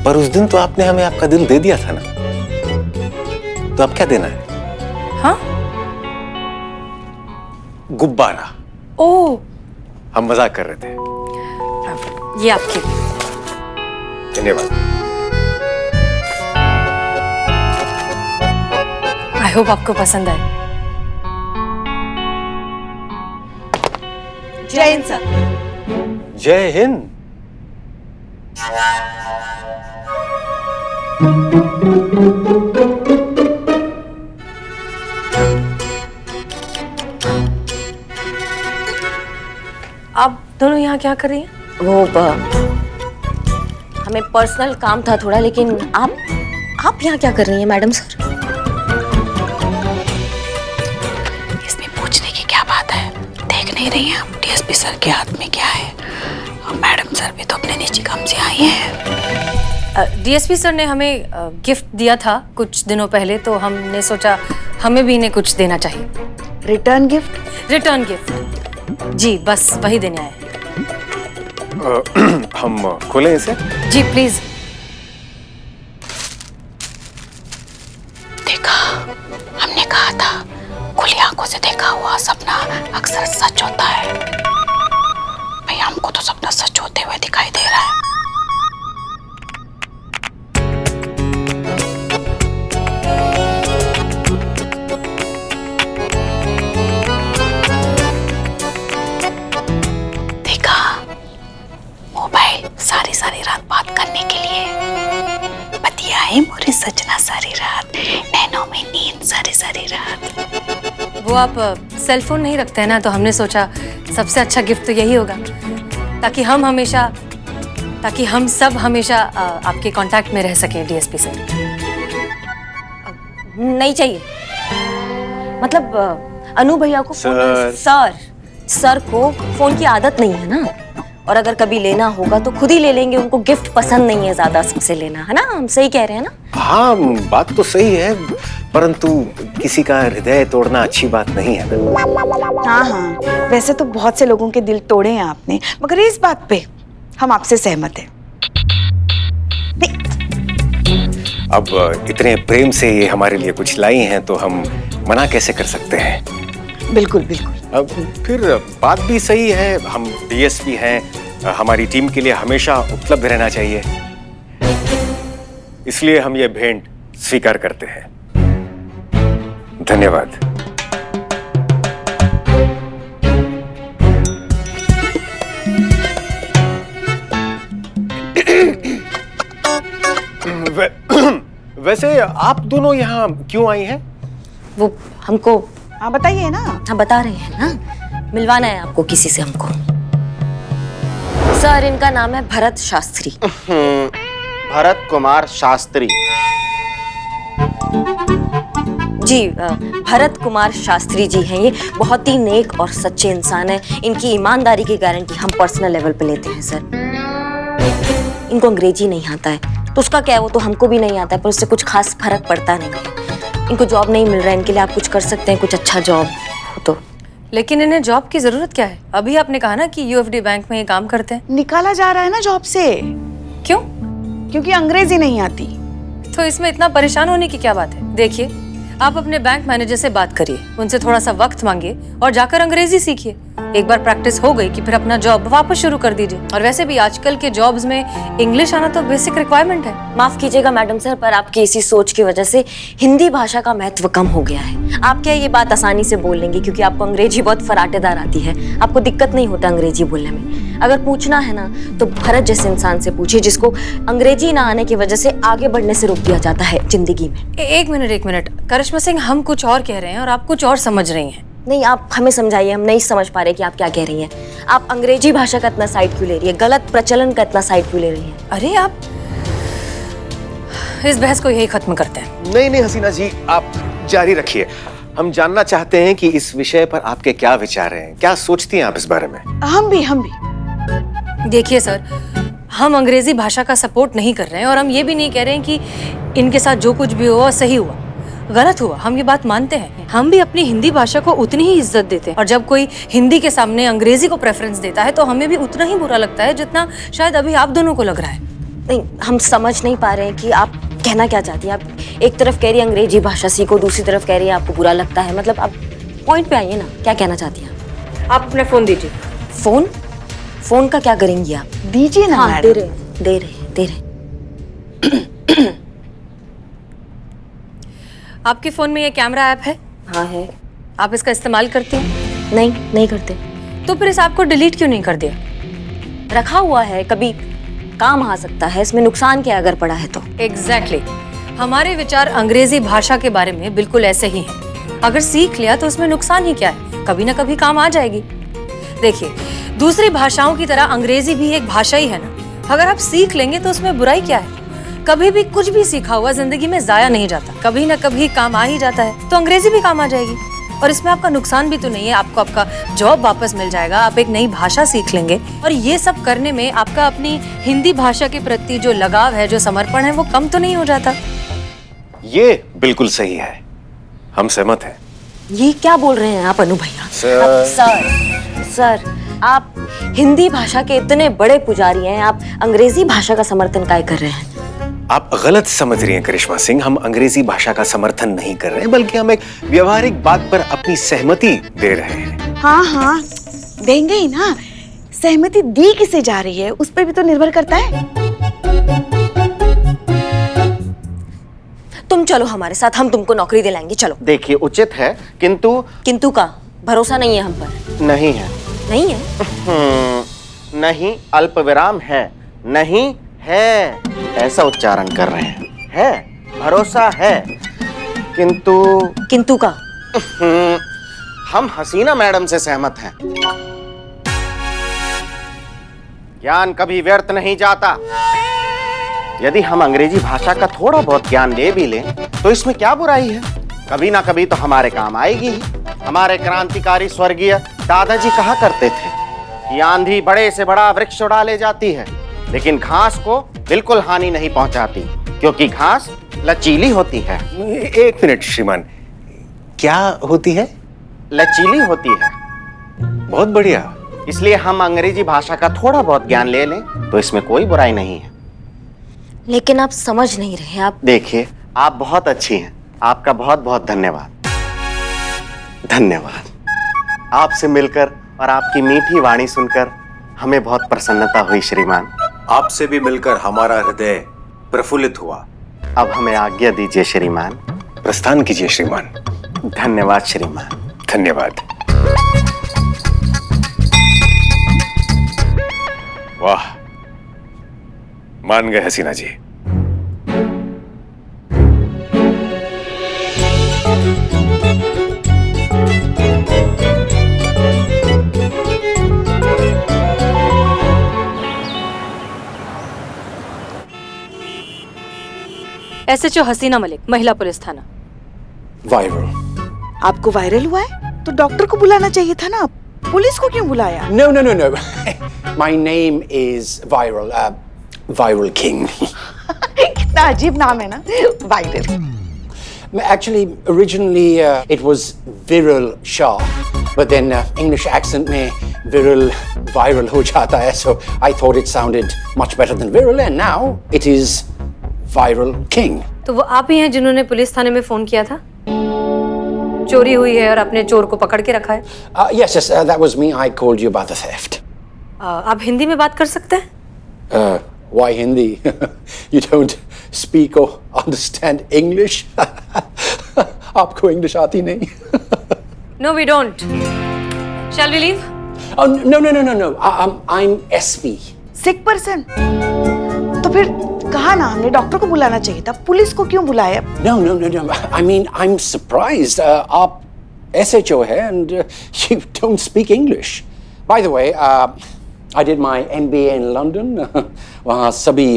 पर उस दिन तो आपने हमें आपका दिल दे दिया था ना, तो अब क्या देना है? हाँ? गुब्बारा। ओह, हम मजाक कर रहे थे। ये आपके। धन्यवाद। आई होप आपको पसंद आए। जय हिंद सर। जय हिंद। आप दोनों यहाँ क्या कर रही हैं? वो हमें पर्सनल काम था थोड़ा, लेकिन आप यहाँ क्या कर रही हैं मैडम सर? इसमें पूछने की क्या बात है? देख नहीं रही हैं आप डीएसपी सर के हाथ में क्या है? और मैडम सर भी तो अपने निजी काम से आई हैं। डीएसपी सर ने हमें गिफ्ट दिया था कुछ दिनों पहले, तो हमने सोचा हमें भी इन्हें कुछ देना चाहिए। Return gift? रिटर्न गिफ्ट जी, बस वही देने आए हैं। हम खोलें इसे? जी प्लीज। देखा, हमने कहा था खुली आंखों से देखा हुआ सपना अक्सर सच होता है। भैया हमको तो सपना सच होते हुए दिखाई दे रहा है। सारी रात बात करने के लिए बतियाए मोरे सजना सारी रात, नैनों में नींद सारी रात। वो आप सेल फोन नहीं रखते हैं ना, तो हमने सोचा सबसे अच्छा गिफ्ट तो यही होगा, ताकि हम सब हमेशा आपके कांटेक्ट में रह सकें डीएसपी सर। नहीं चाहिए, मतलब अनु भैया को सर को फोन की आदत नहीं है ना, और अगर कभी लेना होगा तो खुद ही ले लेंगे। उनको गिफ्ट पसंद नहीं है ज्यादा सबसे लेना, है ना? हम सही कह रहे हैं ना? हाँ, बात तो सही है, परंतु किसी का हृदय तोड़ना अच्छी बात नहीं है। हाँ, वैसे तो बहुत से लोगों के दिल तोड़े हैं आपने, मगर इस बात पे हम आपसे सहमत हैं। अब इतने प्रेम से ये हमारे लिए कुछ लाई हैं, तो हम मना कैसे कर सकते हैं? बिल्कुल बिल्कुल। अब फिर बात भी सही है, हम डीएसपी हैं, हमारी टीम के लिए हमेशा उपलब्ध रहना चाहिए, इसलिए हम ये भेंट स्वीकार करते हैं। धन्यवाद। वैसे आप दोनों यहाँ क्यों आई हैं? वो हमको हाँ बताइए ना। हाँ बता रहे हैं ना, मिलवाना है आपको किसी से हमको। सर इनका नाम है भरत शास्त्री। भरत कुमार शास्त्री। जी, भरत कुमार शास्त्री जी हैं। ये बहुत ही नेक और सच्चे इंसान हैं। इनकी ईमानदारी की गारंटी हम पर्सनल लेवल पे लेते हैं सर। इनको अंग्रेजी नहीं आता है, तो उसका क्या है, वो तो हमको भी नहीं आता है, पर उससे कुछ खास फर्क पड़ता नहीं है। इनको जॉब नहीं मिल रहा है, इनके लिए आप कुछ कर सकते हैं, कुछ अच्छा जॉब हो तो। लेकिन इन्हें जॉब की जरूरत क्या है? अभी आपने कहा ना कि यूएफडी बैंक में ये काम करते हैं। निकाला जा रहा है ना जॉब से। क्यों? क्योंकि अंग्रेजी नहीं आती। तो इसमें इतना परेशान होने की क्या बात है? देखिए, आप अपने बैंक मैनेजर से बात करिए, उनसे थोड़ा सा वक्त मांगिए और जाकर अंग्रेजी सीखिए। एक बार प्रैक्टिस हो गई कि फिर अपना जॉब वापस शुरू कर दीजिए। और वैसे भी आजकल के जॉब्स में इंग्लिश आना तो बेसिक रिक्वायरमेंट है। माफ कीजिएगा मैडम सर, पर आपकी इसी सोच की वजह से हिंदी भाषा का महत्व कम हो गया है। आप क्या ये बात आसानी से बोल लेंगे क्योंकि आपको अंग्रेजी बहुत फराटेदार आती है, आपको दिक्कत नहीं होता अंग्रेजी बोलने में। अगर पूछना है ना तो भरत जैसे इंसान से पूछिए जिसको अंग्रेजी ना आने की वजह से आगे बढ़ने से रोक दिया जाता है जिंदगी में। एक मिनट करिश्मा सिंह, हम कुछ और कह रहे हैं और आप कुछ और समझ रही हैं। नहीं, आप हमें समझाइए, हम नहीं समझ पा रहे कि आप क्या कह रही हैं। आप अंग्रेजी भाषा का इतना साइड क्यों ले रही है, गलत प्रचलन का इतना साइड क्यों ले रही हैं? अरे आप इस बहस को यही खत्म करते हैं। नहीं हसीना जी, आप जारी रखिए। हम जानना चाहते हैं कि इस विषय पर आपके क्या विचार हैं, क्या सोचती हैं आप इस बारे में? हम भी देखिए सर, हम अंग्रेजी भाषा का सपोर्ट नहीं कर रहे हैं और हम ये भी नहीं कह रहे हैं कि इनके साथ जो कुछ भी हुआ सही हुआ। गलत हुआ, हम ये बात मानते हैं। हम भी अपनी हिंदी भाषा को उतनी ही इज्जत देते हैं और जब कोई हिंदी के सामने अंग्रेजी को प्रेफरेंस देता है तो हमें भी उतना ही बुरा लगता है जितना शायद अभी आप दोनों को लग रहा है। नहीं, हम समझ नहीं पा रहे हैं कि आप कहना क्या चाहती हैं। आप एक तरफ कह रही है अंग्रेजी भाषा सीखो, दूसरी तरफ कह रही है आपको बुरा लगता है। मतलब आप पॉइंट पे आइए ना, क्या कहना चाहती हैं आप अपना फोन दीजिए। फोन? फोन का क्या करेंगी आप? दीजिए ना। हाँ, दे रहे। आपके फोन में ये कैमरा ऐप है? हाँ है। आप इसका इस्तेमाल करते हैं? नहीं करते। तो फिर इस ऐप को डिलीट क्यों नहीं कर दिया? रखा हुआ है, कभी काम आ सकता है, इसमें नुकसान क्या अगर पड़ा है तो। एग्जैक्टली हमारे विचार अंग्रेजी भाषा के बारे में बिल्कुल ऐसे ही हैं। अगर सीख लिया तो उसमें नुकसान ही क्या है, कभी ना कभी काम आ जाएगी। देखिए, दूसरी भाषाओं की तरह अंग्रेजी भी एक भाषा ही है ना। अगर आप सीख लेंगे तो उसमें बुराई क्या है? कभी भी कुछ भी सीखा हुआ जिंदगी में जाया नहीं जाता, कभी ना कभी काम आ ही जाता है। तो अंग्रेजी भी काम आ जाएगी और इसमें आपका नुकसान भी तो नहीं है। आपको आपका जॉब वापस मिल जाएगा, आप एक नई भाषा सीख लेंगे और ये सब करने में आपका अपनी हिंदी भाषा के प्रति जो लगाव है, जो समर्पण है, वो कम तो नहीं हो जाता? ये बिल्कुल सही है, हम सहमत हैं। ये क्या बोल रहे हैं आप अनु भैया? सर, आप हिंदी भाषा के इतने बड़े पुजारी हैं, आप अंग्रेजी भाषा का समर्थन काहे कर रहे हैं? आप गलत समझ रही हैं करिश्मा सिंह, हम अंग्रेजी भाषा का समर्थन नहीं कर रहे हैं, बल्कि हम एक व्यवहारिक बात पर अपनी सहमति दे रहे हैं। हाँ, देंगे ही ना। सहमति दी किसे जा रही है उस पर भी तो निर्भर करता है। तुम चलो हमारे साथ, हम तुमको नौकरी दिलाएंगे, चलो। देखिए, उचित है, किंतु का भरोसा नहीं है हम पर? नहीं है। नहीं, अल्प विराम है, नहीं है, ऐसा उच्चारण कर रहे हैं। है, भरोसा है, किंतु का हम हसीना मैडम से सहमत हैं। ज्ञान कभी व्यर्थ नहीं जाता। यदि हम अंग्रेजी भाषा का थोड़ा बहुत ज्ञान ले भी लें तो इसमें क्या बुराई है? कभी ना कभी तो हमारे काम आएगी ही। हमारे क्रांतिकारी स्वर्गीय दादाजी कहा करते थे कि आंधी बड़े से बड़ा वृक्ष उड़ा ले जाती है, लेकिन घास को बिल्कुल हानि नहीं पहुंचाती, क्योंकि घास लचीली होती है। एक मिनट श्रीमान, क्या होती है? लचीली होती है। बहुत बढ़िया। इसलिए हम अंग्रेजी भाषा का थोड़ा बहुत ज्ञान ले लें तो इसमें कोई बुराई नहीं है। लेकिन आप समझ नहीं रहे। आप देखिए, आप बहुत अच्छी हैं, आपका बहुत बहुत धन्यवाद। आपसे मिलकर और आपकी मीठी वाणी सुनकर हमें बहुत प्रसन्नता हुई श्रीमान। आपसे भी मिलकर हमारा हृदय प्रफुल्लित हुआ। अब हमें आज्ञा दीजिए श्रीमान। प्रस्थान कीजिए श्रीमान। धन्यवाद श्रीमान। धन्यवाद। वाह, मान गए हसीना जी। SHO हसीना मलिक, महिला पुलिस थाना। वायरल। आपको वायरल हुआ है तो डॉक्टर को बुलाना चाहिए था ना, पुलिस को क्यों बुलाया? No. My name is Viral. Viral King. कितना अजीब नाम है ना, viral. Actually, originally it was Viral Shah, but then English accent में Viral viral हो जाता है, so I thought it sounded much better than Viral, and now it is Viral King. तो वो आप ही हैं जिन्होंने पुलिस थाने में फोन किया था? चोरी हुई है और अपने चोर को पकड़ के रखा है? Yes, that was me. I called you about the theft. आप हिंदी में बात कर सकते हैं? Why Hindi? You don't speak or understand English? आपको English आती नहीं? No, we don't. Shall we leave? Oh, no. I'm SP. Sick person? तो फिर कहा ना हमने डॉक्टर को बुलाना चाहिए था, पुलिस को क्यों बुलाया? No. I mean, I'm surprised. आप SHO है and you don't speak English. By the way, I did my MBA in London. वहाँ सभी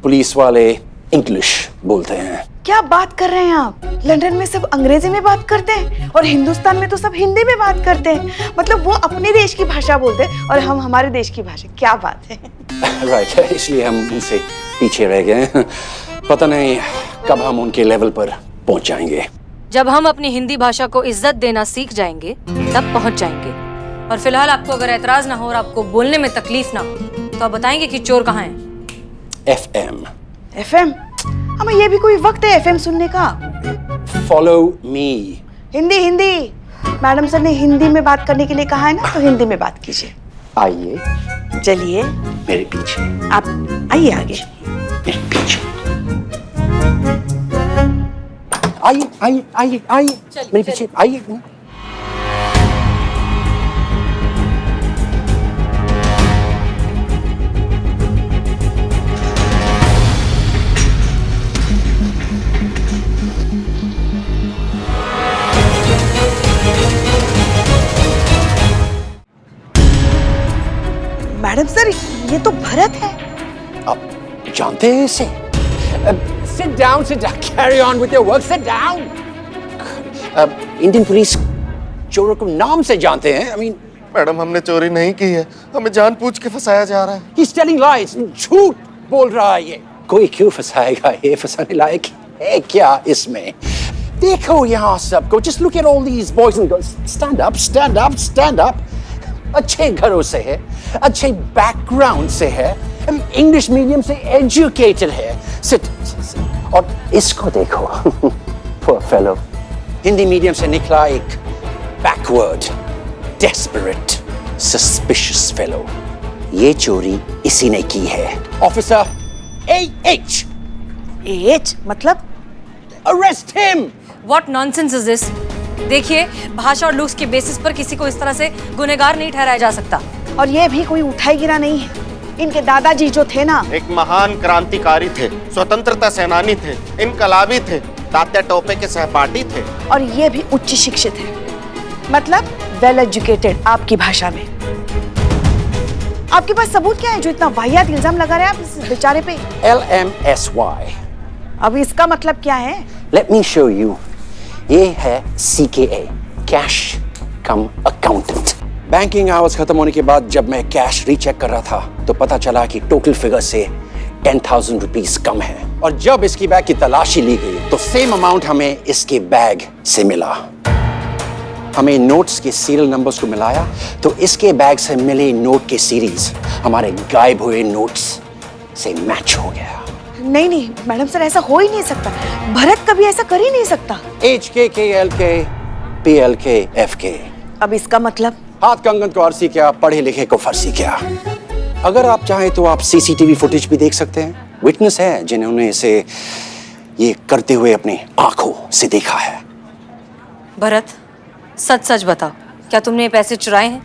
पुलिस वाले इंग्लिश बोलते हैं। क्या बात कर रहे हैं आप? लंदन में सब अंग्रेजी में बात करते हैं और हिंदुस्तान में तो सब हिंदी में बात करते हैं। मतलब वो अपने देश की भाषा बोलते हैं और हम हमारे देश की भाषा। क्या बात है? Right, इसलिए हम उनसे पीछे रह गए। पता नहीं कब हम उनके लेवल पर पहुंच जाएंगे। जब हम अपनी हिंदी भाषा को इज्जत देना सीख जाएंगे तब पहुंच जाएंगे। और फिलहाल आपको अगर एतराज ना हो और आपको बोलने में तकलीफ ना हो तो आप बताएंगे कि चोर कहाँ है? FM? हमें ये भी कोई वक्त है FM सुनने का? Follow me. Hindi Hindi. Madam sir ने हिंदी में बात करने के लिए कहा है ना, तो हिंदी में बात कीजिए। आइए। चलिए। मेरे पीछे। आप आइए आगे। मेरे पीछे। आइए आइए आइए आइए मेरे पीछे आइए। मैडम सर, ये तो भरत है। आप जानते हैं इसे? Sit down, carry on with your work, sit down. Indian police चोरों को नाम से जानते हैं। I mean, मैडम हमने चोरी नहीं की है, हमें जानबूझ के फंसाया जा रहा है। He's telling lies, झूठ बोल रहा है ये। कोई क्यों फंसाएगा? ये फंसाने लायक है क्या इसमें? देखो यहाँ सबको, just look at all these boys and girls. Stand up, stand up, stand up. अच्छे घरों से है, अच्छे बैकग्राउंड से है, इंग्लिश मीडियम से एजुकेटेड है। Sit. और इसको देखो, poor fellow, हिंदी मीडियम से निकला एक backward, desperate, suspicious fellow। ये चोरी इसी ने की है। Officer AH। AH मतलब? Arrest him। What nonsense is this? देखिए, भाषा और लुक्स के बेसिस पर किसी को इस तरह से गुनहगार नहीं ठहराया जा सकता। और ये भी कोई उठाई गिरा नहीं है। इनके दादाजी जो थे ना, एक महान क्रांतिकारी थे, स्वतंत्रता सेनानी थे, इनकलाबी थे, तात्या टोपे के सहपाठी थे। और ये भी उच्च शिक्षित है, मतलब वेल एजुकेटेड आपकी भाषा में। आपके पास सबूत क्या है जो इतना वाहियात इल्जाम लगा रहे हैं आप इस बेचारे पे? LMSY। अब इसका मतलब क्या है? Let me show you। ये है CKA, कैश कम अकाउंटेंट। बैंकिंग आवर्स खत्म होने के बाद जब मैं कैश रीचेक कर रहा था तो पता चला कि टोटल फिगर से 10,000 रुपीस कम है। और जब इसकी बैग की तलाशी ली गई तो सेम अमाउंट हमें इसके बैग से मिला। हमें नोट्स के सीरियल नंबर्स को मिलाया तो इसके बैग से मिले नोट के सीरीज हमारे गायब हुए नोट्स से मैच हो गया। नहीं नहीं मैडम सर, ऐसा हो ही नहीं सकता। भरत कभी ऐसा कर ही नहीं सकता। HKKLK PLK FK। अब इसका मतलब? हाथ कंगन को अरसी क्या, पढ़े लिखे को फर्सी क्या। अगर आप चाहें तो आप CCTV फुटेज भी देख सकते हैं। विटनेस है जिन्होंने इसे ये करते हुए अपनी आंखों से देखा है। भरत, सच सच बताओ, क्या तुमने ये पैसे चुराए हैं?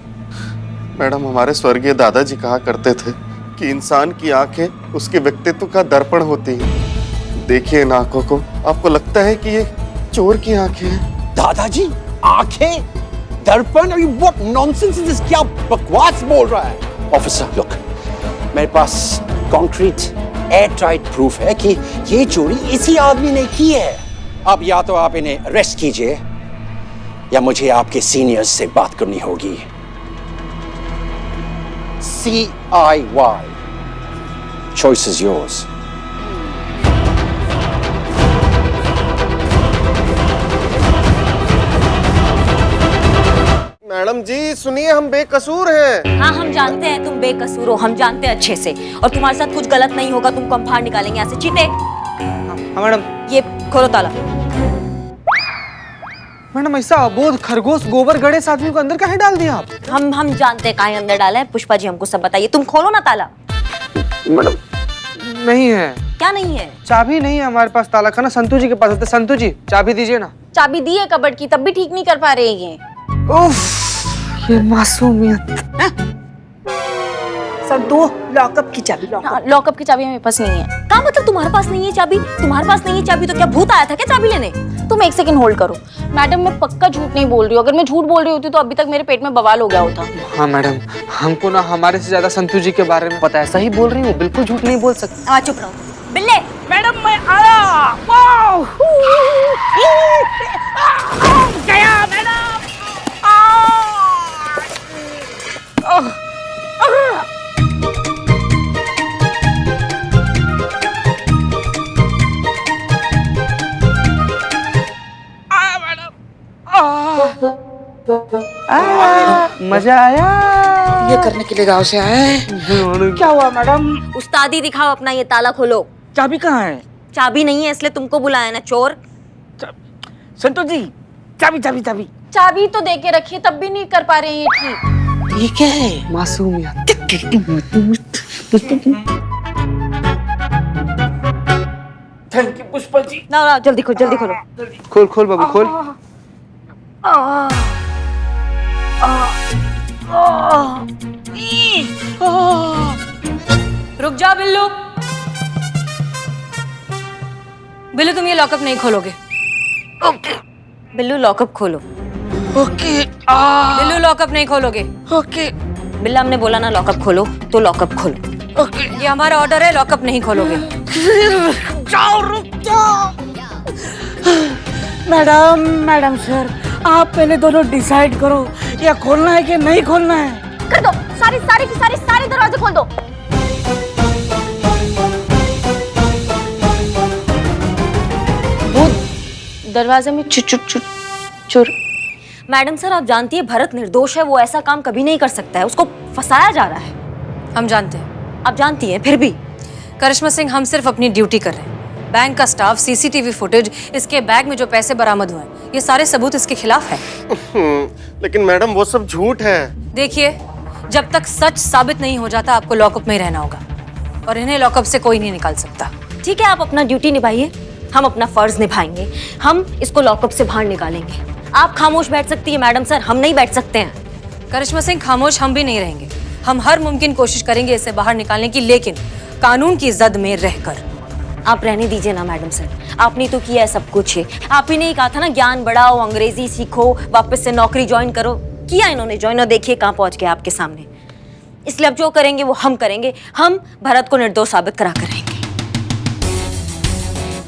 मैडम, हमारे स्वर्गीय दादाजी कहा करते थे कि इंसान की आंखें उसके व्यक्तित्व का दर्पण होती हैं। देखिए इन आंखों को, आपको लगता है कि ये चोर की आंखें हैं? दादाजी आंखें दर्पण? What nonsense is this? क्या बकवास बोल रहा है? ऑफिसर लुक, मेरे पास कॉन्क्रीट एयर टाइट प्रूफ है कि ये चोरी इसी आदमी ने की है। अब या तो आप इन्हें अरेस्ट कीजिए या मुझे आपके सीनियर्स से बात करनी होगी। CIY। Choice is yours। Madam जी सुनिए, हम बेकसूर हैं। हाँ, हम जानते हैं तुम बेकसूर हो, हम जानते हैं अच्छे से। और तुम्हारे साथ कुछ गलत नहीं होगा, तुमको हम बाहर निकालेंगे यहाँ से। चीते। हाँ मैडम। ये खोलो ताला। मैडम, ऐसा अबोध खरगोश गोबर गणेश आदमी को अंदर काहे डाल दिया आप? हम जानते हैं काहे अंदर डाला है। पुष्पा जी हमको सब बताइए। तुम खोलो ना ताला। मैडम नहीं है। क्या नहीं है? चाबी नहीं है हमारे पास। ताला खाना संतू जी के पास होता है। संतू जी चाबी दीजिए ना। चाबी दी है कबर्ड की, तब भी ठीक नहीं कर पा रहे ये। उफ, ये मासूमियत। संतू, लॉकअप की चाबी। लॉकअप की चाबी हमारे पास नहीं है। क्या मतलब तुम्हारे पास नहीं है चाबी? तुम्हारे पास नहीं है चाबी तो क्या भूत आया था क्या चाबी लेने? तुम एक सेकंड होल्ड करो। मैडम, मैं पक्का झूठ नहीं बोल रही हूँ। अगर मैं झूठ बोल रही होती तो अभी तक मेरे पेट में बवाल हो गया होता। हाँ मैडम, हमको ना हमारे से ज्यादा संतू जी के बारे में पता है। सही बोल रही हूँ, बिल्कुल झूठ नहीं बोल सकती। चुप रहो बिल्ले। मैडम मैं आया। वाओ! गया मैडम। मजा आया। ये करने के लिए गांव से आए हैं। क्या हुआ मैडम? उस्तादी दिखाओ अपना, ये ताला खोलो। चाबी कहाँ है? चाबी नहीं है इसलिए तुमको बुलाया ना, चोर। संतोष जी, चाबी चाबी चाबी। चाबी तो दे के रखिए, तब भी नहीं कर पा रहे हैं ये ठीक। ये क्या है? मासूमियत। Thank you Pushpa ji. ना जल्दी खोलो, जल्दी खोलो। खोल खोल बाबू खोल। रुक जा बिल्लू। बिल्लू तुम ये लॉकअप नहीं खोलोगे। ओके। बिल्लू लॉकअप खोलो। ओके। बिल्लू लॉकअप नहीं खोलोगे। ओके। बिल्ला हमने बोला ना लॉकअप खोलो, तो लॉकअप खोलो। ओके। ये हमारा ऑर्डर है, लॉकअप नहीं खोलोगे। जाओ, रुक जाओ। मैडम सर, आप पहले दोनों डिसाइड करो, या खोलना है कि नहीं खोलना है। कर दो, सारे दरवाजे खोल दो। वो दरवाजे में चुर। मैडम सर, आप जानती है भरत निर्दोष है, वो ऐसा काम कभी नहीं कर सकता है, उसको फंसाया जा रहा है। हम जानते हैं। आप जानती हैं, फिर भी। करिश्मा सिंह, हम सिर्फ अपनी ड्यूटी कर रहे हैं। बैंक का स्टाफ, सीसीटीवी फुटेज, इसके बैग में जो पैसे बरामद हुए हैं, ये सारे सबूत इसके खिलाफ है। लेकिन मैडम वो सब झूठ है। देखिए, जब तक सच साबित नहीं हो जाता आपको लॉकअप में ही रहना होगा, और इन्हें लॉकअप से कोई नहीं निकाल सकता। ठीक है, आप अपना ड्यूटी निभाइए, हम अपना फर्ज निभाएंगे। हम इसको लॉकअप से बाहर निकालेंगे। आप खामोश बैठ सकती है मैडम सर, हम नहीं बैठ सकते हैं। करिश्मा सिंह, खामोश हम भी नहीं रहेंगे। हम हर मुमकिन कोशिश करेंगे इसे बाहर निकालने की, लेकिन कानून की जद में रहकर। आप रहने दीजिए ना मैडम सर, आपने तो किया है सब कुछ है। आप ही ने कहा था ना, ज्ञान बढ़ाओ, अंग्रेजी सीखो, वापस से नौकरी ज्वाइन करो। किया इन्होंने ज्वाइन, और देखिए कहाँ पहुंच गए आपके सामने। इसलिए अब जो करेंगे वो हम करेंगे। हम भरत को निर्दोष साबित करा कर रहेंगे।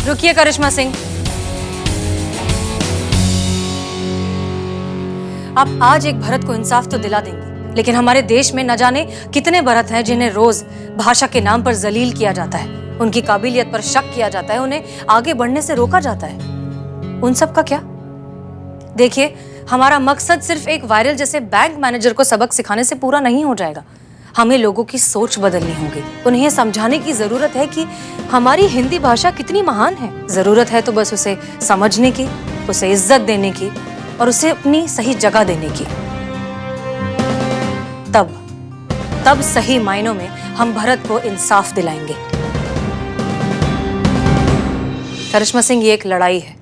रुकिए करिश्मा सिंह, आप आज एक भरत को इंसाफ तो दिला देंगे, लेकिन हमारे देश में न जाने कितने भरत हैं जिन्हें रोज भाषा के नाम पर जलील किया जाता है, उनकी काबिलियत पर शक किया जाता है, उन्हें आगे बढ़ने से रोका जाता है। उन सब का क्या? देखिए, हमारा मकसद सिर्फ एक वायरल जैसे बैंक मैनेजर को सबक सिखाने से पूरा नहीं हो जाएगा। हमें लोगों की सोच बदलनी होगी। उन्हें समझाने की जरूरत है कि हमारी हिंदी भाषा कितनी महान है। जरूरत है तो बस उसे समझने की, उसे इज्जत देने की, और उसे अपनी सही जगह देने की। तब सही मायनों में हम भरत को इंसाफ दिलाएंगे। करिश्मा सिंह, ये एक लड़ाई है,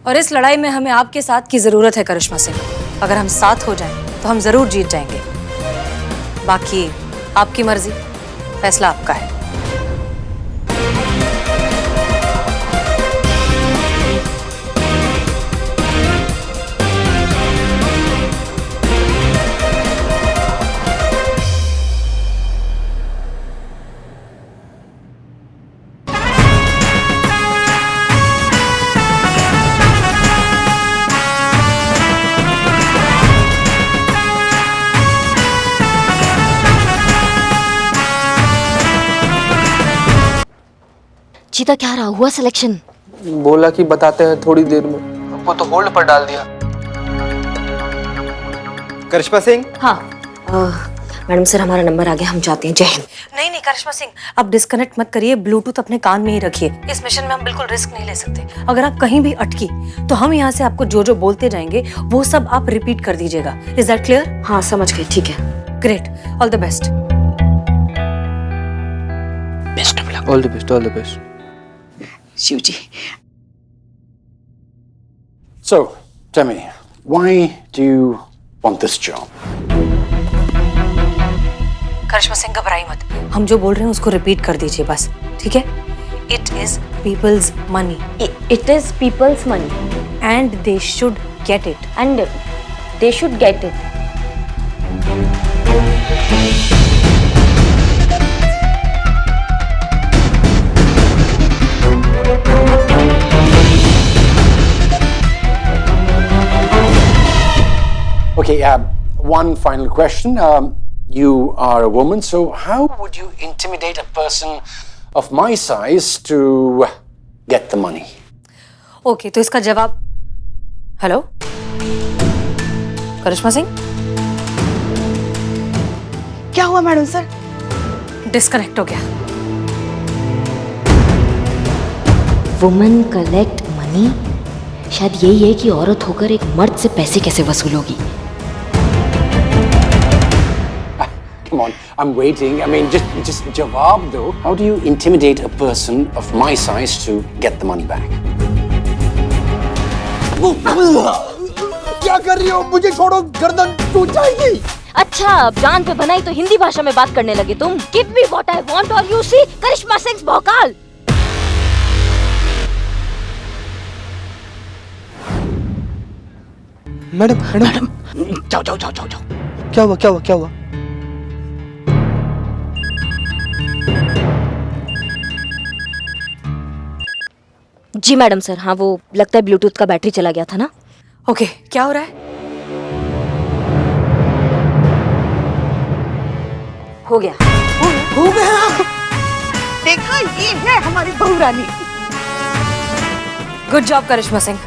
और इस लड़ाई में हमें आपके साथ की जरूरत है करिश्मा सिंह। अगर हम साथ हो जाएं तो हम जरूर जीत जाएंगे। बाकी आपकी मर्जी, फैसला आपका है। चीता, क्या रहा हुआ सिलेक्शन? बोला कि बताते हैं थोड़ी देर में, हमको तो होल्ड पर डाल दिया। करिश्मा सिंह। हाँ मैडम सर, हमारा नंबर आ गया, हम जाते हैं। जय हिंद। नहीं करिश्मा सिंह, आप डिस्कनेक्ट मत करिए, ब्लूटूथ अपने कान में ही रखिए। इस मिशन में हम बिल्कुल रिस्क नहीं ले सकते। अगर आप कहीं भी अटकी तो हम यहाँ से आपको जो जो बोलते जाएंगे वो सब आप रिपीट कर दीजिएगा। Is that clear? हाँ समझ गए, ठीक है। Great, all the best. Best of luck. All the best, all the best. Shiv ji. So, tell me, why do you want this job? Karishma Singh, घबराइए मत, हम जो बोल रहे हैं उसको रिपीट कर दीजिए बस, ठीक है? It is peoples money. It is peoples money and they should get it. And they should get it. Okay, one final question. You are a woman, so how would you intimidate a person of my size to get the money? Okay, तो इसका जवाब। Hello करिश्मा सिंह, क्या हुआ madam sir? Disconnect हो गया। Woman collect money, शायद यही है कि औरत होकर एक मर्द से पैसे कैसे वसूलोगी। Come on, I'm waiting. I mean, just jawab though. How do you intimidate a person of my size to get the money back? क्या कर रही हो? मुझे छोड़ो, गर्दन टूट जाएगी। अच्छा, अब जान पे बनाई तो हिंदी भाषा में बात करने लगे तुम। Give me what I want or you see करिश्मा सिंह भौकाल। मैडम मैडम जाओ जाओ जाओ जाओ जाओ। क्या हुआ क्या हुआ क्या हुआ? जी मैडम सर, हाँ वो लगता है ब्लूटूथ का बैटरी चला गया था ना। ओके, क्या हो रहा है? हो गया। हो गया। देखा, ये है हमारी बहू रानी। Good job Karishma Singh.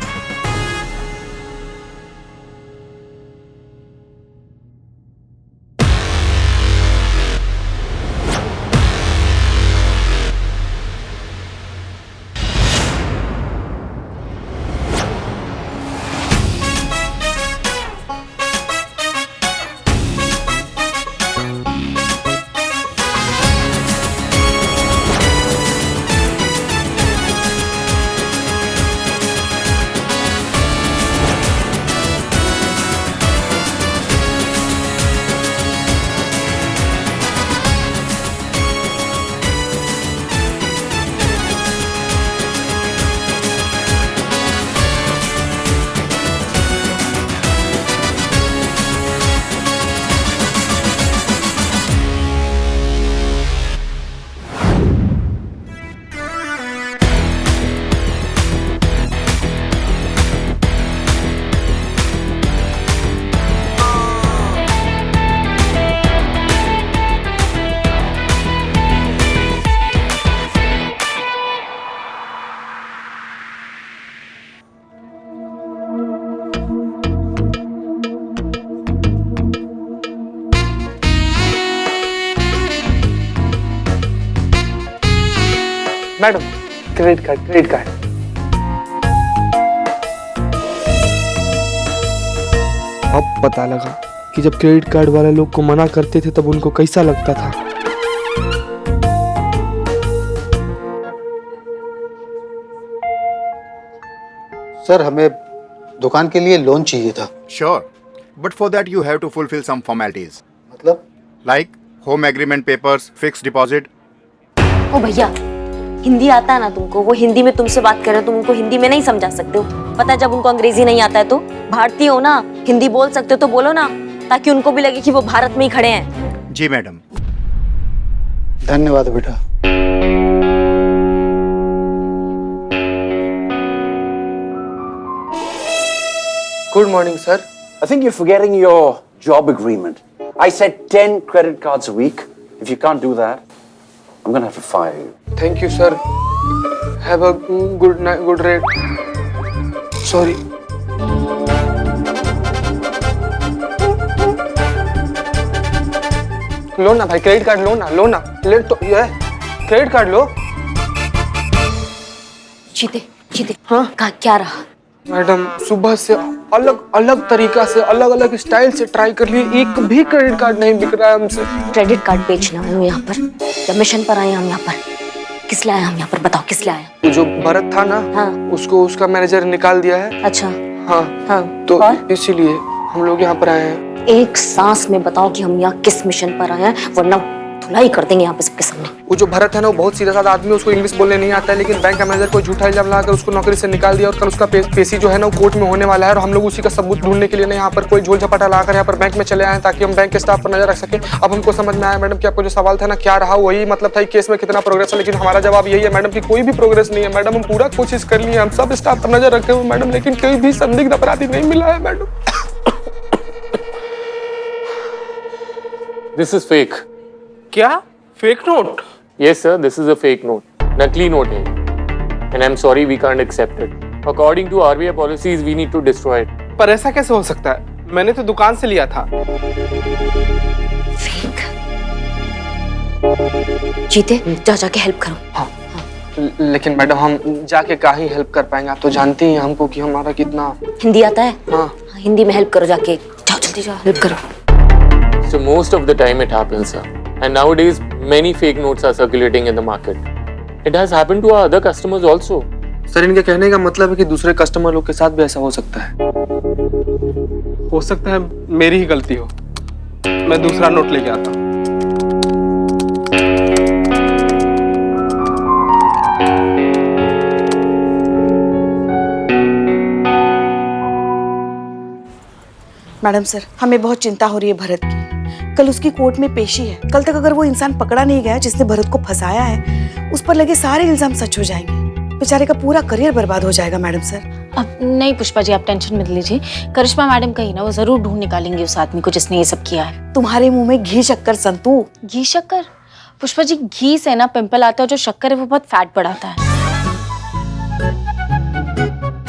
Madam, credit card credit card. अब पता लगा कि जब क्रेडिट कार्ड वाले लोग को मना करते थे तब उनको कैसा लगता था। सर, हमें दुकान के लिए लोन चाहिए था। Sure, but for that you have to fulfill some formalities. मतलब? Like home agreement papers, fixed deposit. ओ भैया, हिंदी आता है ना तुमको? वो हिंदी में तुमसे बात कर रहे हो, तुम उनको हिंदी में नहीं समझा सकते हो। पता है जब उनको अंग्रेजी नहीं आता है तो? भारतीय हो ना, हिंदी बोल सकते हो तो बोलो ना, ताकि उनको भी लगे कि वो भारत में ही खड़े हैं। जी मैडम। धन्यवाद बेटा। Good morning, sir. I think you're forgetting your job agreement. I said 10 credit cards a week. If you can't do that, I'm gonna have to fire you. Thank you, sir. Have a good night, good rate. Sorry. लो ना भाई, credit card लो ना, ले तो ये credit card लो। जीते जीते, हाँ क्या रहा? मैडम, सुबह से अलग अलग तरीका से, अलग अलग स्टाइल से ट्राई कर लिए, एक भी क्रेडिट कार्ड नहीं बिक रहा है हमसे। क्रेडिट कार्ड बेचने आए हो यहाँ पर या मिशन पर आए हम यहाँ पर? किस लिए आए हम यहाँ पर, बताओ किस लिए आए? जो भरत था ना, हाँ, उसको उसका मैनेजर निकाल दिया है। अच्छा, हाँ हाँ, तो इसीलिए हम लोग यहाँ पर आए हैं। एक सांस में बताओ कि हम यहाँ किस मिशन पर आए हैं, वरना धुलाई कर देंगे यहाँ पे सबके सामने। वो जो भरत है ना, वो बहुत सीधा साधा आदमी है, उसको इंग्लिश बोलने नहीं आता है, लेकिन बैंक का मैनेजर को झूठा इल्जाम लगाकर उसको नौकरी से निकाल दिया और कल उसका पेशी जो है ना, वो कोर्ट में होने वाला है और हम लोग उसी का सबूत ढूंढने के लिए ना यहाँ पर कोई झोल झपाटा लगाकर यहाँ पर बैंक में चले आए ताकि हम बैंक के स्टाफ पर नजर रख सके। अब हमको समझ में आया मैडम कि आपको जो सवाल था ना क्या रहा, वही मतलब था केस में कितना प्रोग्रेस है, लेकिन हमारा जवाब यही है मैडम कि कोई भी प्रोग्रेस नहीं है मैडम। हम पूरा कोशिश कर लिए, हम सब स्टाफ पर नजर रखे हुए मैडम, लेकिन कोई भी संदिग्ध अपराधी नहीं मिला है मैडम। This is fake. क्या? Fake note? Yes, sir. This is a fake note. नकली नोट है. And I'm sorry, we can't accept it. According to RBI policies, we need to destroy it. पर ऐसा कैसे हो सकता है? मैंने तो दुकान से लिया था। जीते जा जाके हेल्प करो। हाँ। लेकिन मैडम हम जाके क्या ही हेल्प कर पाएंगे, आप तो जानती ही हैं हमको कि हमारा कितना। हिंदी आता है? हाँ। हिंदी में हेल्प करो, जाके जाओ, जल्दी जाओ, हेल्प करो। So most of the time it happens, sir. And nowadays many fake notes are circulating in the market. It has happened to our other customers also. Sir इनके कहने का मतलब है कि दूसरे कस्टमर लोग के साथ भी ऐसा हो सकता है। हो सकता है मेरी ही गलती हो, मैं दूसरा नोट लेके आता हूँ। मैडम सर, हमें बहुत चिंता हो रही है भरत की। कल उसकी कोर्ट में पेशी है। कल तक अगर वो इंसान पकड़ा नहीं गया जिसने भरत को फंसाया है, उस पर लगे सारे इल्जाम सच हो जाएंगे। बेचारे का पूरा करियर बर्बाद हो जाएगा मैडम सर। अब नहीं पुष्पा जी, आप टेंशन मत लीजिए। करिश्मा मैडम कही ना, वो जरूर ढूंढ निकालेंगे उस आदमी को जिसने ये सब किया है। तुम्हारे मुंह में घी शक्कर संतू। घी शक्कर? पुष्पा जी, घी से ना पिंपल आता है, जो शक्कर है वो बहुत फैट बढ़ाता है।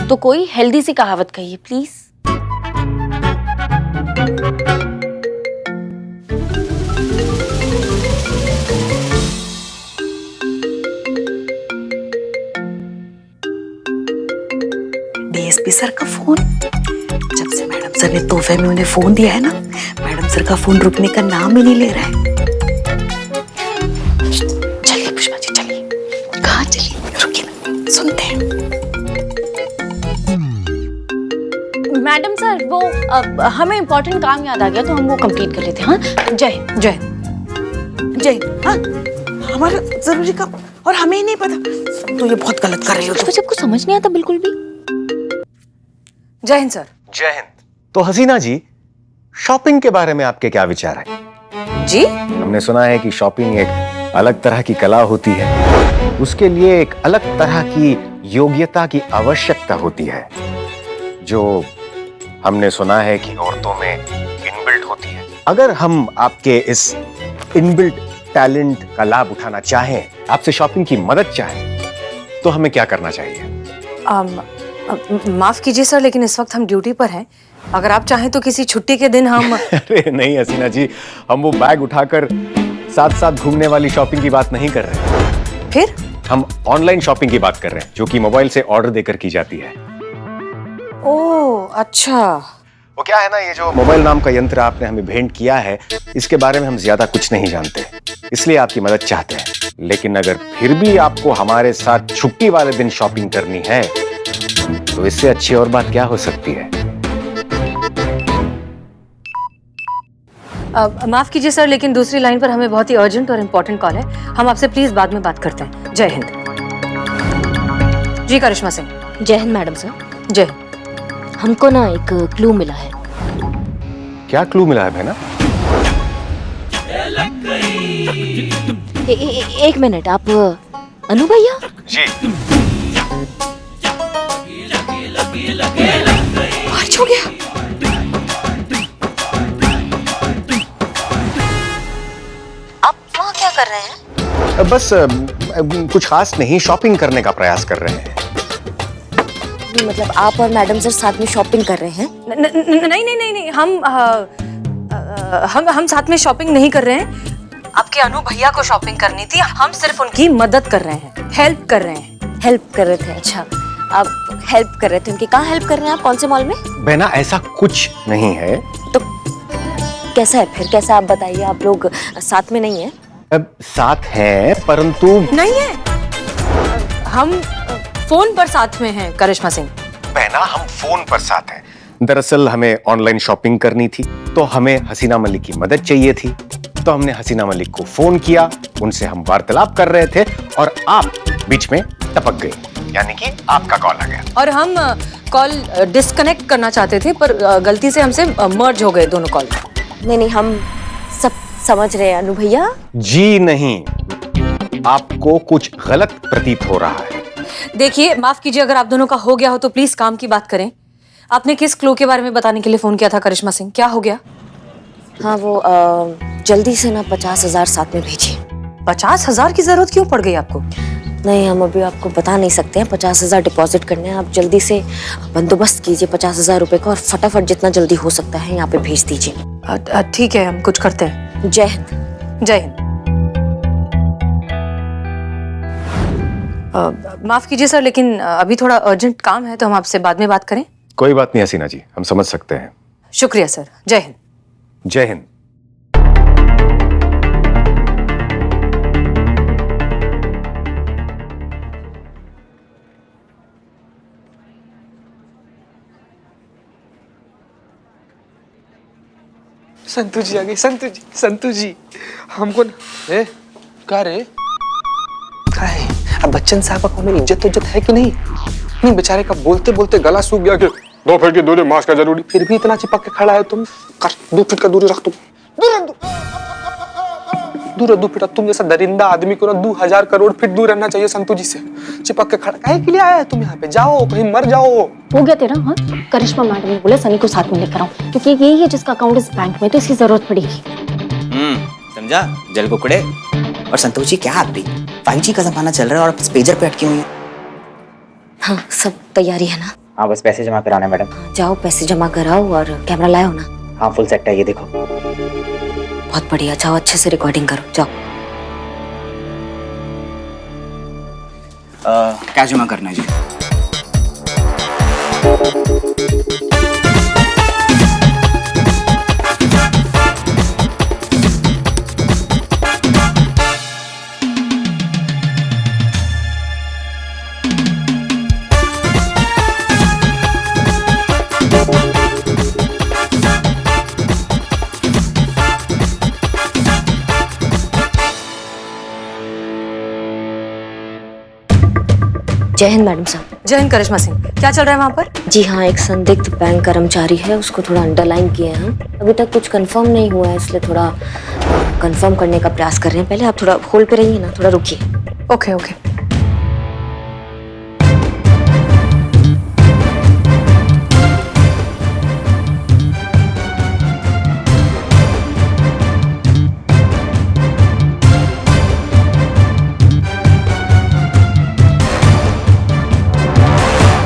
तो कोई हेल्दी सी कहावत कहिए प्लीज। डीएसपी सर का फोन। जब से मैडम सर ने तोहफे में उन्हें फोन दिया है ना, मैडम सर का फोन रुकने का नाम ही नहीं ले रहा है। चलिए पुष्पा जी, चलिए। कहाँ चलिए? रुकिए ना, सुनते हैं। मैडम सर, वो हमें इम्पोर्टेंट काम याद आ गया तो हम वो कंप्लीट कर लेते हैं। हाँ, जय जय जय। हाँ, हमारा जरूरी काम और हमें ही नहीं पता। तो ये बहुत गलत कर रही हो। तो सबको समझ नहीं आता बिल्कुल भी। जय हिंद सर। जय हिंद। तो हसीना जी, शॉपिंग के बारे में आपके क्या विचार है? जी, हमने सुना है कि शॉपिंग एक अलग तरह की कला होती है, उसके लिए एक अलग तरह की योग्यता की आवश्यकता होती है, जो हमने सुना है कि औरतों में इनबिल्ट होती है। अगर हम आपके इस इनबिल्ट टैलेंट का लाभ उठाना चाहें, आपसे शॉपिंग की मदद चाहें, तो हमें क्या करना चाहिए? माफ कीजिए सर, लेकिन इस वक्त हम ड्यूटी पर हैं। अगर आप चाहें तो किसी छुट्टी के दिन हम अरे नहीं हसीना जी, हम वो बैग उठाकर साथ साथ घूमने वाली शॉपिंग की बात नहीं कर रहे। फिर हम ऑनलाइन शॉपिंग की बात कर रहे हैं, जो कि मोबाइल से ऑर्डर देकर की जाती है। ओह अच्छा। वो क्या है ना, ये जो मोबाइल नाम का यंत्र आपने हमें भेंट किया है, इसके बारे में हम ज्यादा कुछ नहीं जानते, इसलिए आपकी मदद चाहते हैं। लेकिन अगर फिर भी आपको हमारे साथ छुट्टी वाले दिन शॉपिंग करनी है, तो इससे अच्छी और बात क्या हो सकती है? माफ कीजिए सर, लेकिन दूसरी लाइन पर हमें बहुत ही अर्जेंट और इम्पोर्टेंट कॉल है। हम आपसे प्लीज बाद में बात करते हैं। जय हिंद। जी करिश्मा सिंह। जय हिंद मैडम सर। जय। हमको ना एक क्लू मिला है। क्या क्लू मिला है बहना? एक मिनट, आप अनु भैया? जी। बारिश हो गया। आप वहाँ क्या कर रहे हैं? बस कुछ खास नहीं, शॉपिंग करने का प्रयास कर रहे हैं। मतलब आप और मैडम सर साथ में शॉपिंग कर रहे हैं? नहीं नहीं नहीं नहीं, हम साथ में शॉपिंग नहीं कर रहे हैं। आपके अनु भैया को शॉपिंग करनी थी, हम सिर्फ उनकी मदद कर रहे हैं, हेल्प कर रहे हैं। हेल्प कर रहे थे? अच्छा, आप हेल्प कर रहे थे उनकी। कहाँ हेल्प कर रहे हैं आप? कौन से मॉल में? बहना ऐसा कुछ नहीं है। तो कैसा है फिर? कैसा, आप बताइए। आप लोग साथ में नहीं है? अब साथ हैं, परंतु नहीं है। हम फोन पर साथ में हैं करिश्मा सिंह। बहना, हम फोन पर साथ हैं। दरअसल हमें ऑनलाइन शॉपिंग करनी थी, तो हमें हसीना मलिक की मदद चाहिए थी, तो हमने हसीना मलिक को फोन किया, उनसे हम वार्तालाप कर रहे थे और आप बीच में टपक गए, यानी कि आपका कॉल आ गया। और हम कॉल डिस्कनेक्ट करना चाहते थे, पर गलती से हमसे मर्ज हो गए दोनों कॉल। नहीं नहीं, हम सब समझ रहे हैं अनु भैया। जी नहीं, आपको कुछ गलत प्रतीत हो रहा है। देखिए, माफ कीजिए, अगर आप दोनों का हो गया हो तो प्लीज काम की बात करें। आपने किस क्लू के बारे में बताने के लिए फोन किया था करिश्मा सिंह? क्या हो गया? हाँ, वो जल्दी से ना 50,000 साथ में भेजिए। 50,000 की जरूरत क्यों पड़ गई आपको? नहीं, हम अभी आपको बता नहीं सकते हैं। 50,000 डिपॉजिट करने हैं। आप जल्दी से बंदोबस्त कीजिए 50,000 रुपए का और फटाफट जितना जल्दी हो सकता है यहाँ पे भेज दीजिए। ठीक है, हम कुछ करते हैं। जय हिंद। जय हिंद। माफ कीजिए सर, लेकिन अभी थोड़ा अर्जेंट काम है, तो हम आपसे बाद में बात करें। कोई बात नहीं हसीना जी, हम समझ सकते हैं। शुक्रिया सर। जय हिंद। जय हिंद। संतू जी आ गई। संतू जी हमको ए का रे का है? अब बच्चन साहब को हमें इज्जत है कि नहीं बेचारे का बोलते बोलते गला सूख गया कि 2 फीट की दूरी मास्क का जरूरी, फिर भी इतना चिपक के खड़ा है तुम। कर 2 फीट का दूरी रख तुम। दूर 2 फीट। तुम जैसा दरिंदा आदमी को ना 2000 करोड़ फीट दूर रहना चाहिए संतू जी से। चिपक के खड़ा काहे के लिए आया है तुम यहाँ पे? जाओ कहीं मर जाओ। हो गया तेरा? हाँ, करिश्मा मैडम ने बोला सनी को साथ में लेकर आओ, क्योंकि यही है जिसका अकाउंट इस बैंक में, तो इसकी जरूरत पड़ेगी। समझा? जल कुकड़े। और संतोष जी क्या आप भी 5G का जमाना चल रहा है और आप पेजर पे अटकी हुई हैं। हाँ, सब तैयारी है ना? हाँ, बस पैसे जमा कराना है मैडम। जाओ पैसे जमा कराओ और कैमरा लाओ ना। हाँ, फुल सेट है, ये देखो। बहुत बढ़िया, जाओ अच्छे से रिकॉर्डिंग करो, जाओ। क्या जमा करना है जी? जय हिंद मैडम साहब। जय हिंद करिश्मा सिंह। क्या चल रहा है वहाँ पर? जी हाँ, एक संदिग्ध बैंक कर्मचारी है, उसको थोड़ा अंडरलाइन किए हैं। अभी तक कुछ कंफर्म नहीं हुआ है, इसलिए थोड़ा कंफर्म करने का प्रयास कर रहे हैं। पहले आप थोड़ा होल्ड पे रहिए ना, थोड़ा रुकिए। Okay okay.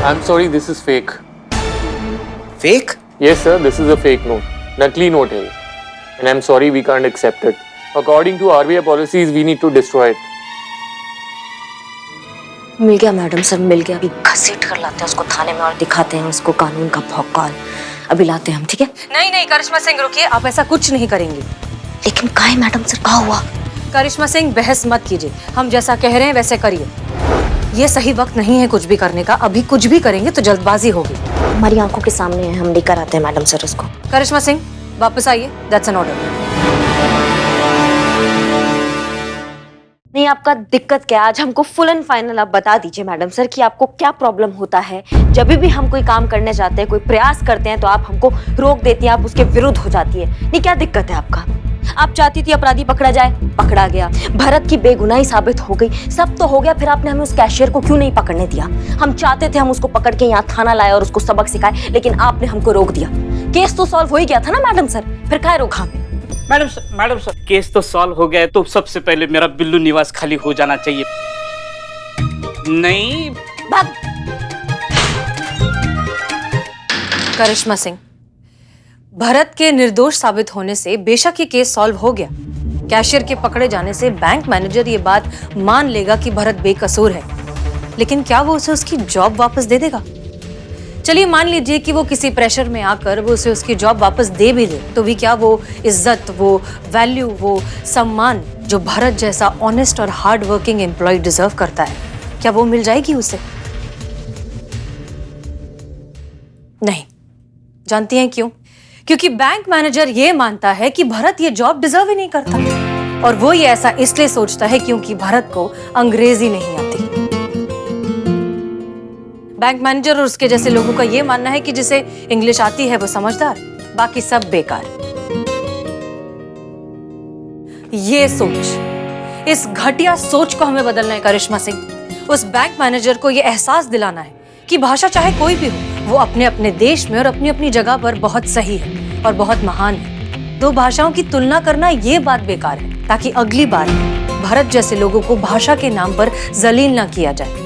I'm sorry, this is fake. Fake? Yes, sir, this is a fake note. Nakli note है, and I'm sorry we can't accept it. According to RBI policies, we need to destroy it. मिल गया madam sir, मिल गया। अभी घसीट कर लाते हैं उसको थाने में और दिखाते हैं उसको कानून का भौकाल। अभी लाते हैं हम, ठीक है? नहीं नहीं करिश्मा सिंह रुकिए, आप ऐसा कुछ नहीं करेंगे। लेकिन काहे मैडम सर, क्या हुआ? करिश्मा सिंह बहस मत कीजिए, हम जैसा कह रहे हैं वैसे करिए। ये सही वक्त नहीं है कुछ भी करने का, अभी कुछ भी करेंगे तो जल्दबाजी होगी। हमारी आंखों के सामने है, हम लेकर आते हैं मैडम सर उसको। करिश्मा सिंह वापस आइए, दैट्स एन ऑर्डर। नहीं, आपका दिक्कत क्या है? आज हमको फुल एंड फाइनल आप बता दीजिए मैडम सर कि आपको क्या प्रॉब्लम होता है। जब भी हम कोई काम करने जाते हैं, कोई प्रयास करते हैं, तो आप हमको रोक देती हैं, आप उसके विरुद्ध हो जाती है। नहीं, क्या दिक्कत है आपका? आप चाहती थी अपराधी पकड़ा जाए, पकड़ा गया। भरत की बेगुनाही साबित हो गई, सब तो हो गया, फिर आपने हमें उस कैशियर को क्यों नहीं पकड़ने दिया? हम चाहते थे हम उसको पकड़ के यहाँ थाना लाए और उसको सबक सिखाए, लेकिन आपने हमको रोक दिया। केस तो सॉल्व हो ही गया था ना मैडम सर, फिर काहे रोका हमें? मैडम सर, केस तो सॉल्व हो गया है, तो सबसे पहले मेरा बिल्लू निवास खाली हो जाना चाहिए। नहीं भाग। करिश्मा सिंह, भरत के निर्दोष साबित होने से बेशक ये केस सॉल्व हो गया। कैशियर के पकड़े जाने से बैंक मैनेजर ये बात मान लेगा कि भरत बेकसूर है, लेकिन क्या वो उसे उसकी जॉब वापस दे देगा? चलिए मान लीजिए कि वो किसी प्रेशर में आकर वो उसे उसकी जॉब वापस दे भी दे, तो भी क्या वो इज्जत, वो वैल्यू, वो सम्मान जो भरत जैसा ऑनेस्ट और हार्ड वर्किंग एम्प्लॉय डिजर्व करता है, क्या वो मिल जाएगी उसे? नहीं। जानती हैं क्यों? क्योंकि बैंक मैनेजर ये मानता है कि भरत ये जॉब डिजर्व ही नहीं करता, और वो ये ऐसा इसलिए सोचता है क्योंकि भरत को अंग्रेजी नहीं आती। बैंक मैनेजर और उसके जैसे लोगों का ये मानना है कि जिसे इंग्लिश आती है वो समझदार, बाकी सब बेकार। ये सोच, इस घटिया सोच को हमें बदलना है करिश्मा सिंह। उस बैंक मैनेजर को ये एहसास दिलाना है कि भाषा चाहे कोई भी हो, वो अपने अपने देश में और अपनी अपनी जगह पर बहुत सही है और बहुत महान है। दो भाषाओं की तुलना करना ये बात बेकार है, ताकि अगली बार भरत जैसे लोगों को भाषा के नाम पर जलील ना किया जाए।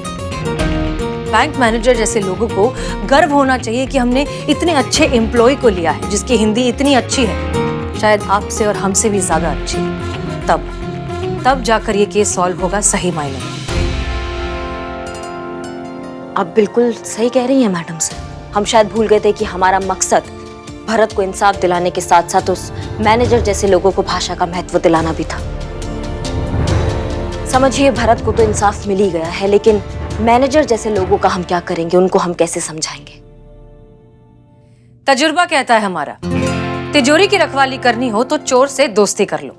बैंक मैनेजर जैसे लोगों को गर्व होना चाहिए कि हमने इतने अच्छे एम्प्लॉय को लिया है जिसकी हिंदी इतनी अच्छी है, शायद आपसे और हमसे भी ज्यादा अच्छी। तब जाकर ये केस सॉल्व होगा सही मायने में। आप बिल्कुल सही कह रही हैं मैडम सर। हम शायद भूल गए थे कि हमारा मकसद भरत को इंसाफ दिलाने के साथ साथ उस मैनेजर जैसे लोगों को भाषा का महत्व दिलाना भी था। समझिए भरत को तो इंसाफ मिल ही गया है, लेकिन मैनेजर जैसे लोगों का हम क्या करेंगे, उनको हम कैसे समझाएंगे? तजुर्बा कहता है हमारा, तिजोरी की रखवाली करनी हो तो चोर से दोस्ती कर लो।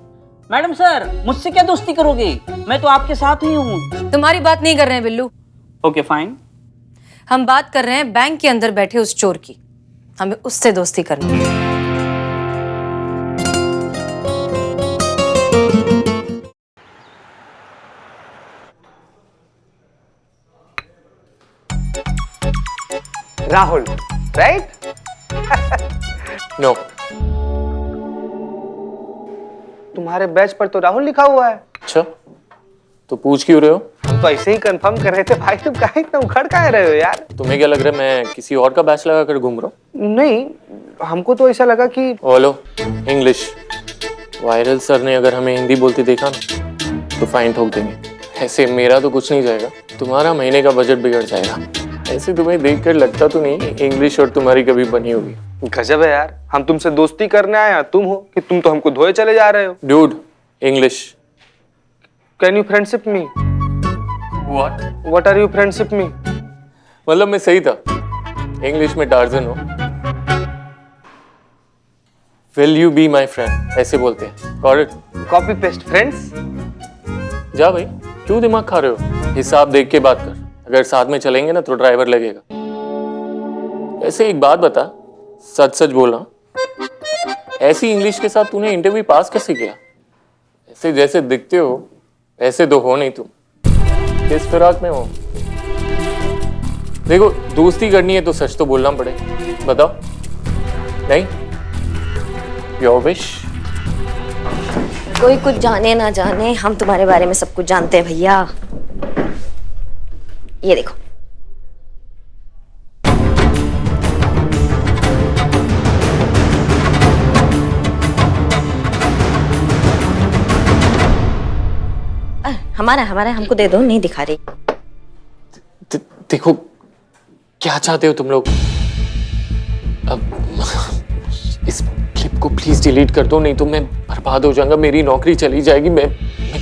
मैडम सर, मुझसे क्या दोस्ती करोगे? मैं तो आपके साथ ही हूँ। तुम्हारी बात नहीं कर रहे हैं बिल्लू। Okay fine. हम बात कर रहे हैं बैंक के अंदर बैठे उस चोर की। हमें उससे दोस्ती करनी है। राहुल, राइट? नो। तुम्हारे बैच पर तो राहुल लिखा हुआ है। अच्छा, तो पूछ क्यों रहे हो? हम तो ऐसे ही कंफर्म कर रहे थे भाई, तुम काहे इतना उखड़ काहे रहे हो यार? तुम्हें क्या लग रहा है मैं किसी और का बैच लगा कर घूम रहा हूँ? नहीं, हमको तो ऐसा लगा कि हेलो, इंग्लिश। वायरल सर ने अगर हमें हिंदी बोलती देखा ना तो फाइन ठोक देंगे। ऐसे मेरा तो कुछ नहीं जाएगा, तुम्हारा महीने का बजट बिगड़ जाएगा। ऐसे तुम्हें देखकर लगता तो नहीं इंग्लिश और तुम्हारी कभी बनी होगी। गजब है यार, हम तुमसे दोस्ती करने आए, तुम हो कि तुम तो हमको धोए चले जा रहे हो। Dude, English. Can you friendship me? What are you friendship me? मतलब मैं सही था, इंग्लिश में टार्जन हो। Will you be my friend, ऐसे बोलते हैं। Got it? Copy paste friends. जा भाई, क्यों दिमाग खा रहे हो? हिसाब देख के बात कर, अगर साथ में चलेंगे ना तो ड्राइवर लगेगा। ऐसे एक बात बता, सच सच बोलना, ऐसी इंग्लिश के साथ तूने इंटरव्यू पास कैसे किया? ऐसे जैसे दिखते हो ऐसे तो हो नहीं तुम। किस फिराक में हो? देखो, दोस्ती करनी है तो सच तो बोलना पड़े। बताओ। नहीं? Your wish. कोई कुछ जाने ना जाने, हम तुम्हारे बारे में सब कुछ जानते हैं भैया। ये देखो। हमारा हमारा हमको दे दो, नहीं दिखा रही। देखो, क्या चाहते हो तुम लोग? अब इस क्लिप को प्लीज डिलीट कर दो, नहीं तो मैं बर्बाद हो जाऊंगा, मेरी नौकरी चली जाएगी, मैं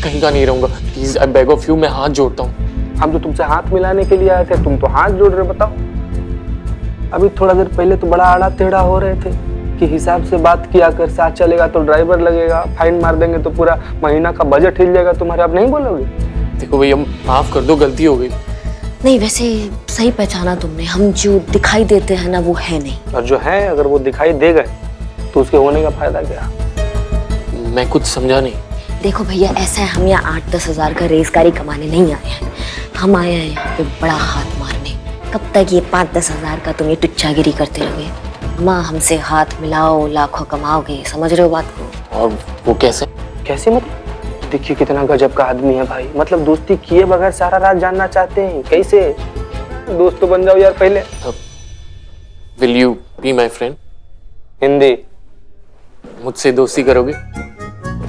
कहीं का नहीं रहूंगा। Please, I beg of you, मैं हाथ जोड़ता हूँ। हम तो तुमसे हाथ मिलाने के लिए आए थे, तुम तो हाथ जोड़ रहे। बताओ, अभी थोड़ा देर पहले तो बड़ा आड़ा टेढ़ा हो रहे थे कि हिसाब से बात किया कर, साथ चलेगा तो ड्राइवर लगेगा, फाइन मार देंगे तो पूरा महीना का बजट हिल जाएगा तुम्हारे। आप नहीं बोलोगे? देखो भैया, माफ कर दो, गलती हो गई। नहीं, वैसे सही पहचाना तुमने, हम जो दिखाई देते हैं ना वो है नहीं। और जो है, अगर वो दिखाई दे गए तो उसके होने का फायदा क्या? मैं कुछ समझा नहीं। देखो भैया, ऐसा है, हम यहाँ 8-10 हजार का रेज़गारी कमाने नहीं आए हैं, हम आए हैं यहाँ पे बड़ा हाथ मारने। कब तक ये 5-10 हजार का तुम ये टुच्चागिरी करते रहोगे? माँ, हमसे हाथ मिलाओ, लाखों कमाओगे। समझ रहे हो बात को? और वो कैसे? कैसे मतलब? देखिए कितना गजब का आदमी है भाई, मतलब दोस्ती किए बगैर सारा राज जानना चाहते हैं। कैसे? दोस्त तो बन जाओ यार पहले। Will you be my friend? Hindi. मुझसे दोस्ती करोगे?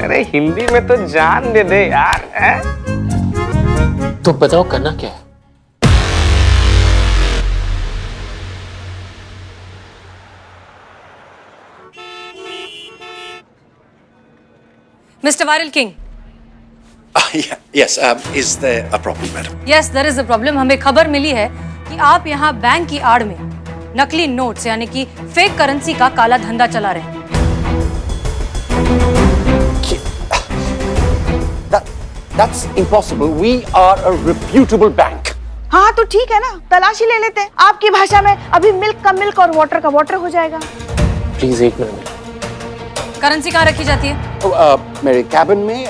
अरे हिंदी में तो जान दे दे यार। तो बताओ करना क्या है? Mr. Viral King. Yes, is there a problem, madam? Yes, there is a problem. हमें खबर मिली है कि आप यहाँ बैंक की आड़ में नकली नोट्स यानी कि फेक करेंसी का काला धंधा चला रहे हैं। That's impossible. We are a reputable bank. हाँ तो ठीक है ना, तलाशी ले लेते हैं। आपकी भाषा में अभी मिल्क का मिल्क और वाटर का वाटर हो जाएगा। प्लीज एक मिनट। करेंसी कहाँ रखी जाती है? मेरे कैबिन में,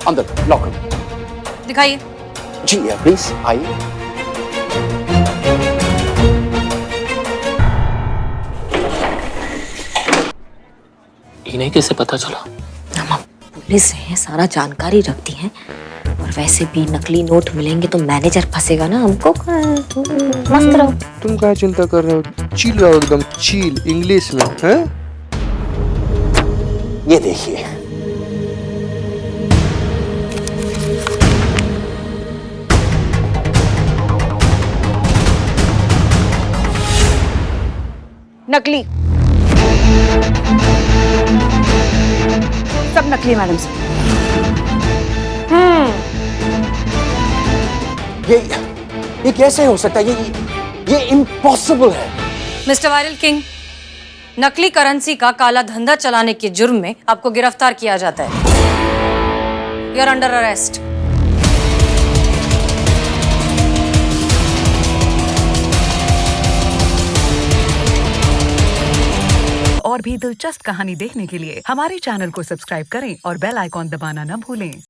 on the locker. दिखाइए। जी, प्लीज आइए। इन्हें कैसे पता चला? पुलिस है, सारा जानकारी रखती है। और वैसे भी नकली नोट मिलेंगे तो मैनेजर फंसेगा ना, हमको मस्त रहो। तुम क्या चिंता कर रहे हो? चिल रहो एकदम चिल इंग्लिश में, हैं? ये देखिए, नकली, सब नकली मैडम सर। ये कैसे हो सकता है? ये इम्पॉसिबल है। मिस्टर वायरल किंग, नकली करेंसी का काला धंधा चलाने के जुर्म में आपको गिरफ्तार किया जाता है। You are under arrest. और भी दिलचस्प कहानी देखने के लिए हमारे चैनल को सब्सक्राइब करें और बेल आइकॉन दबाना न भूलें।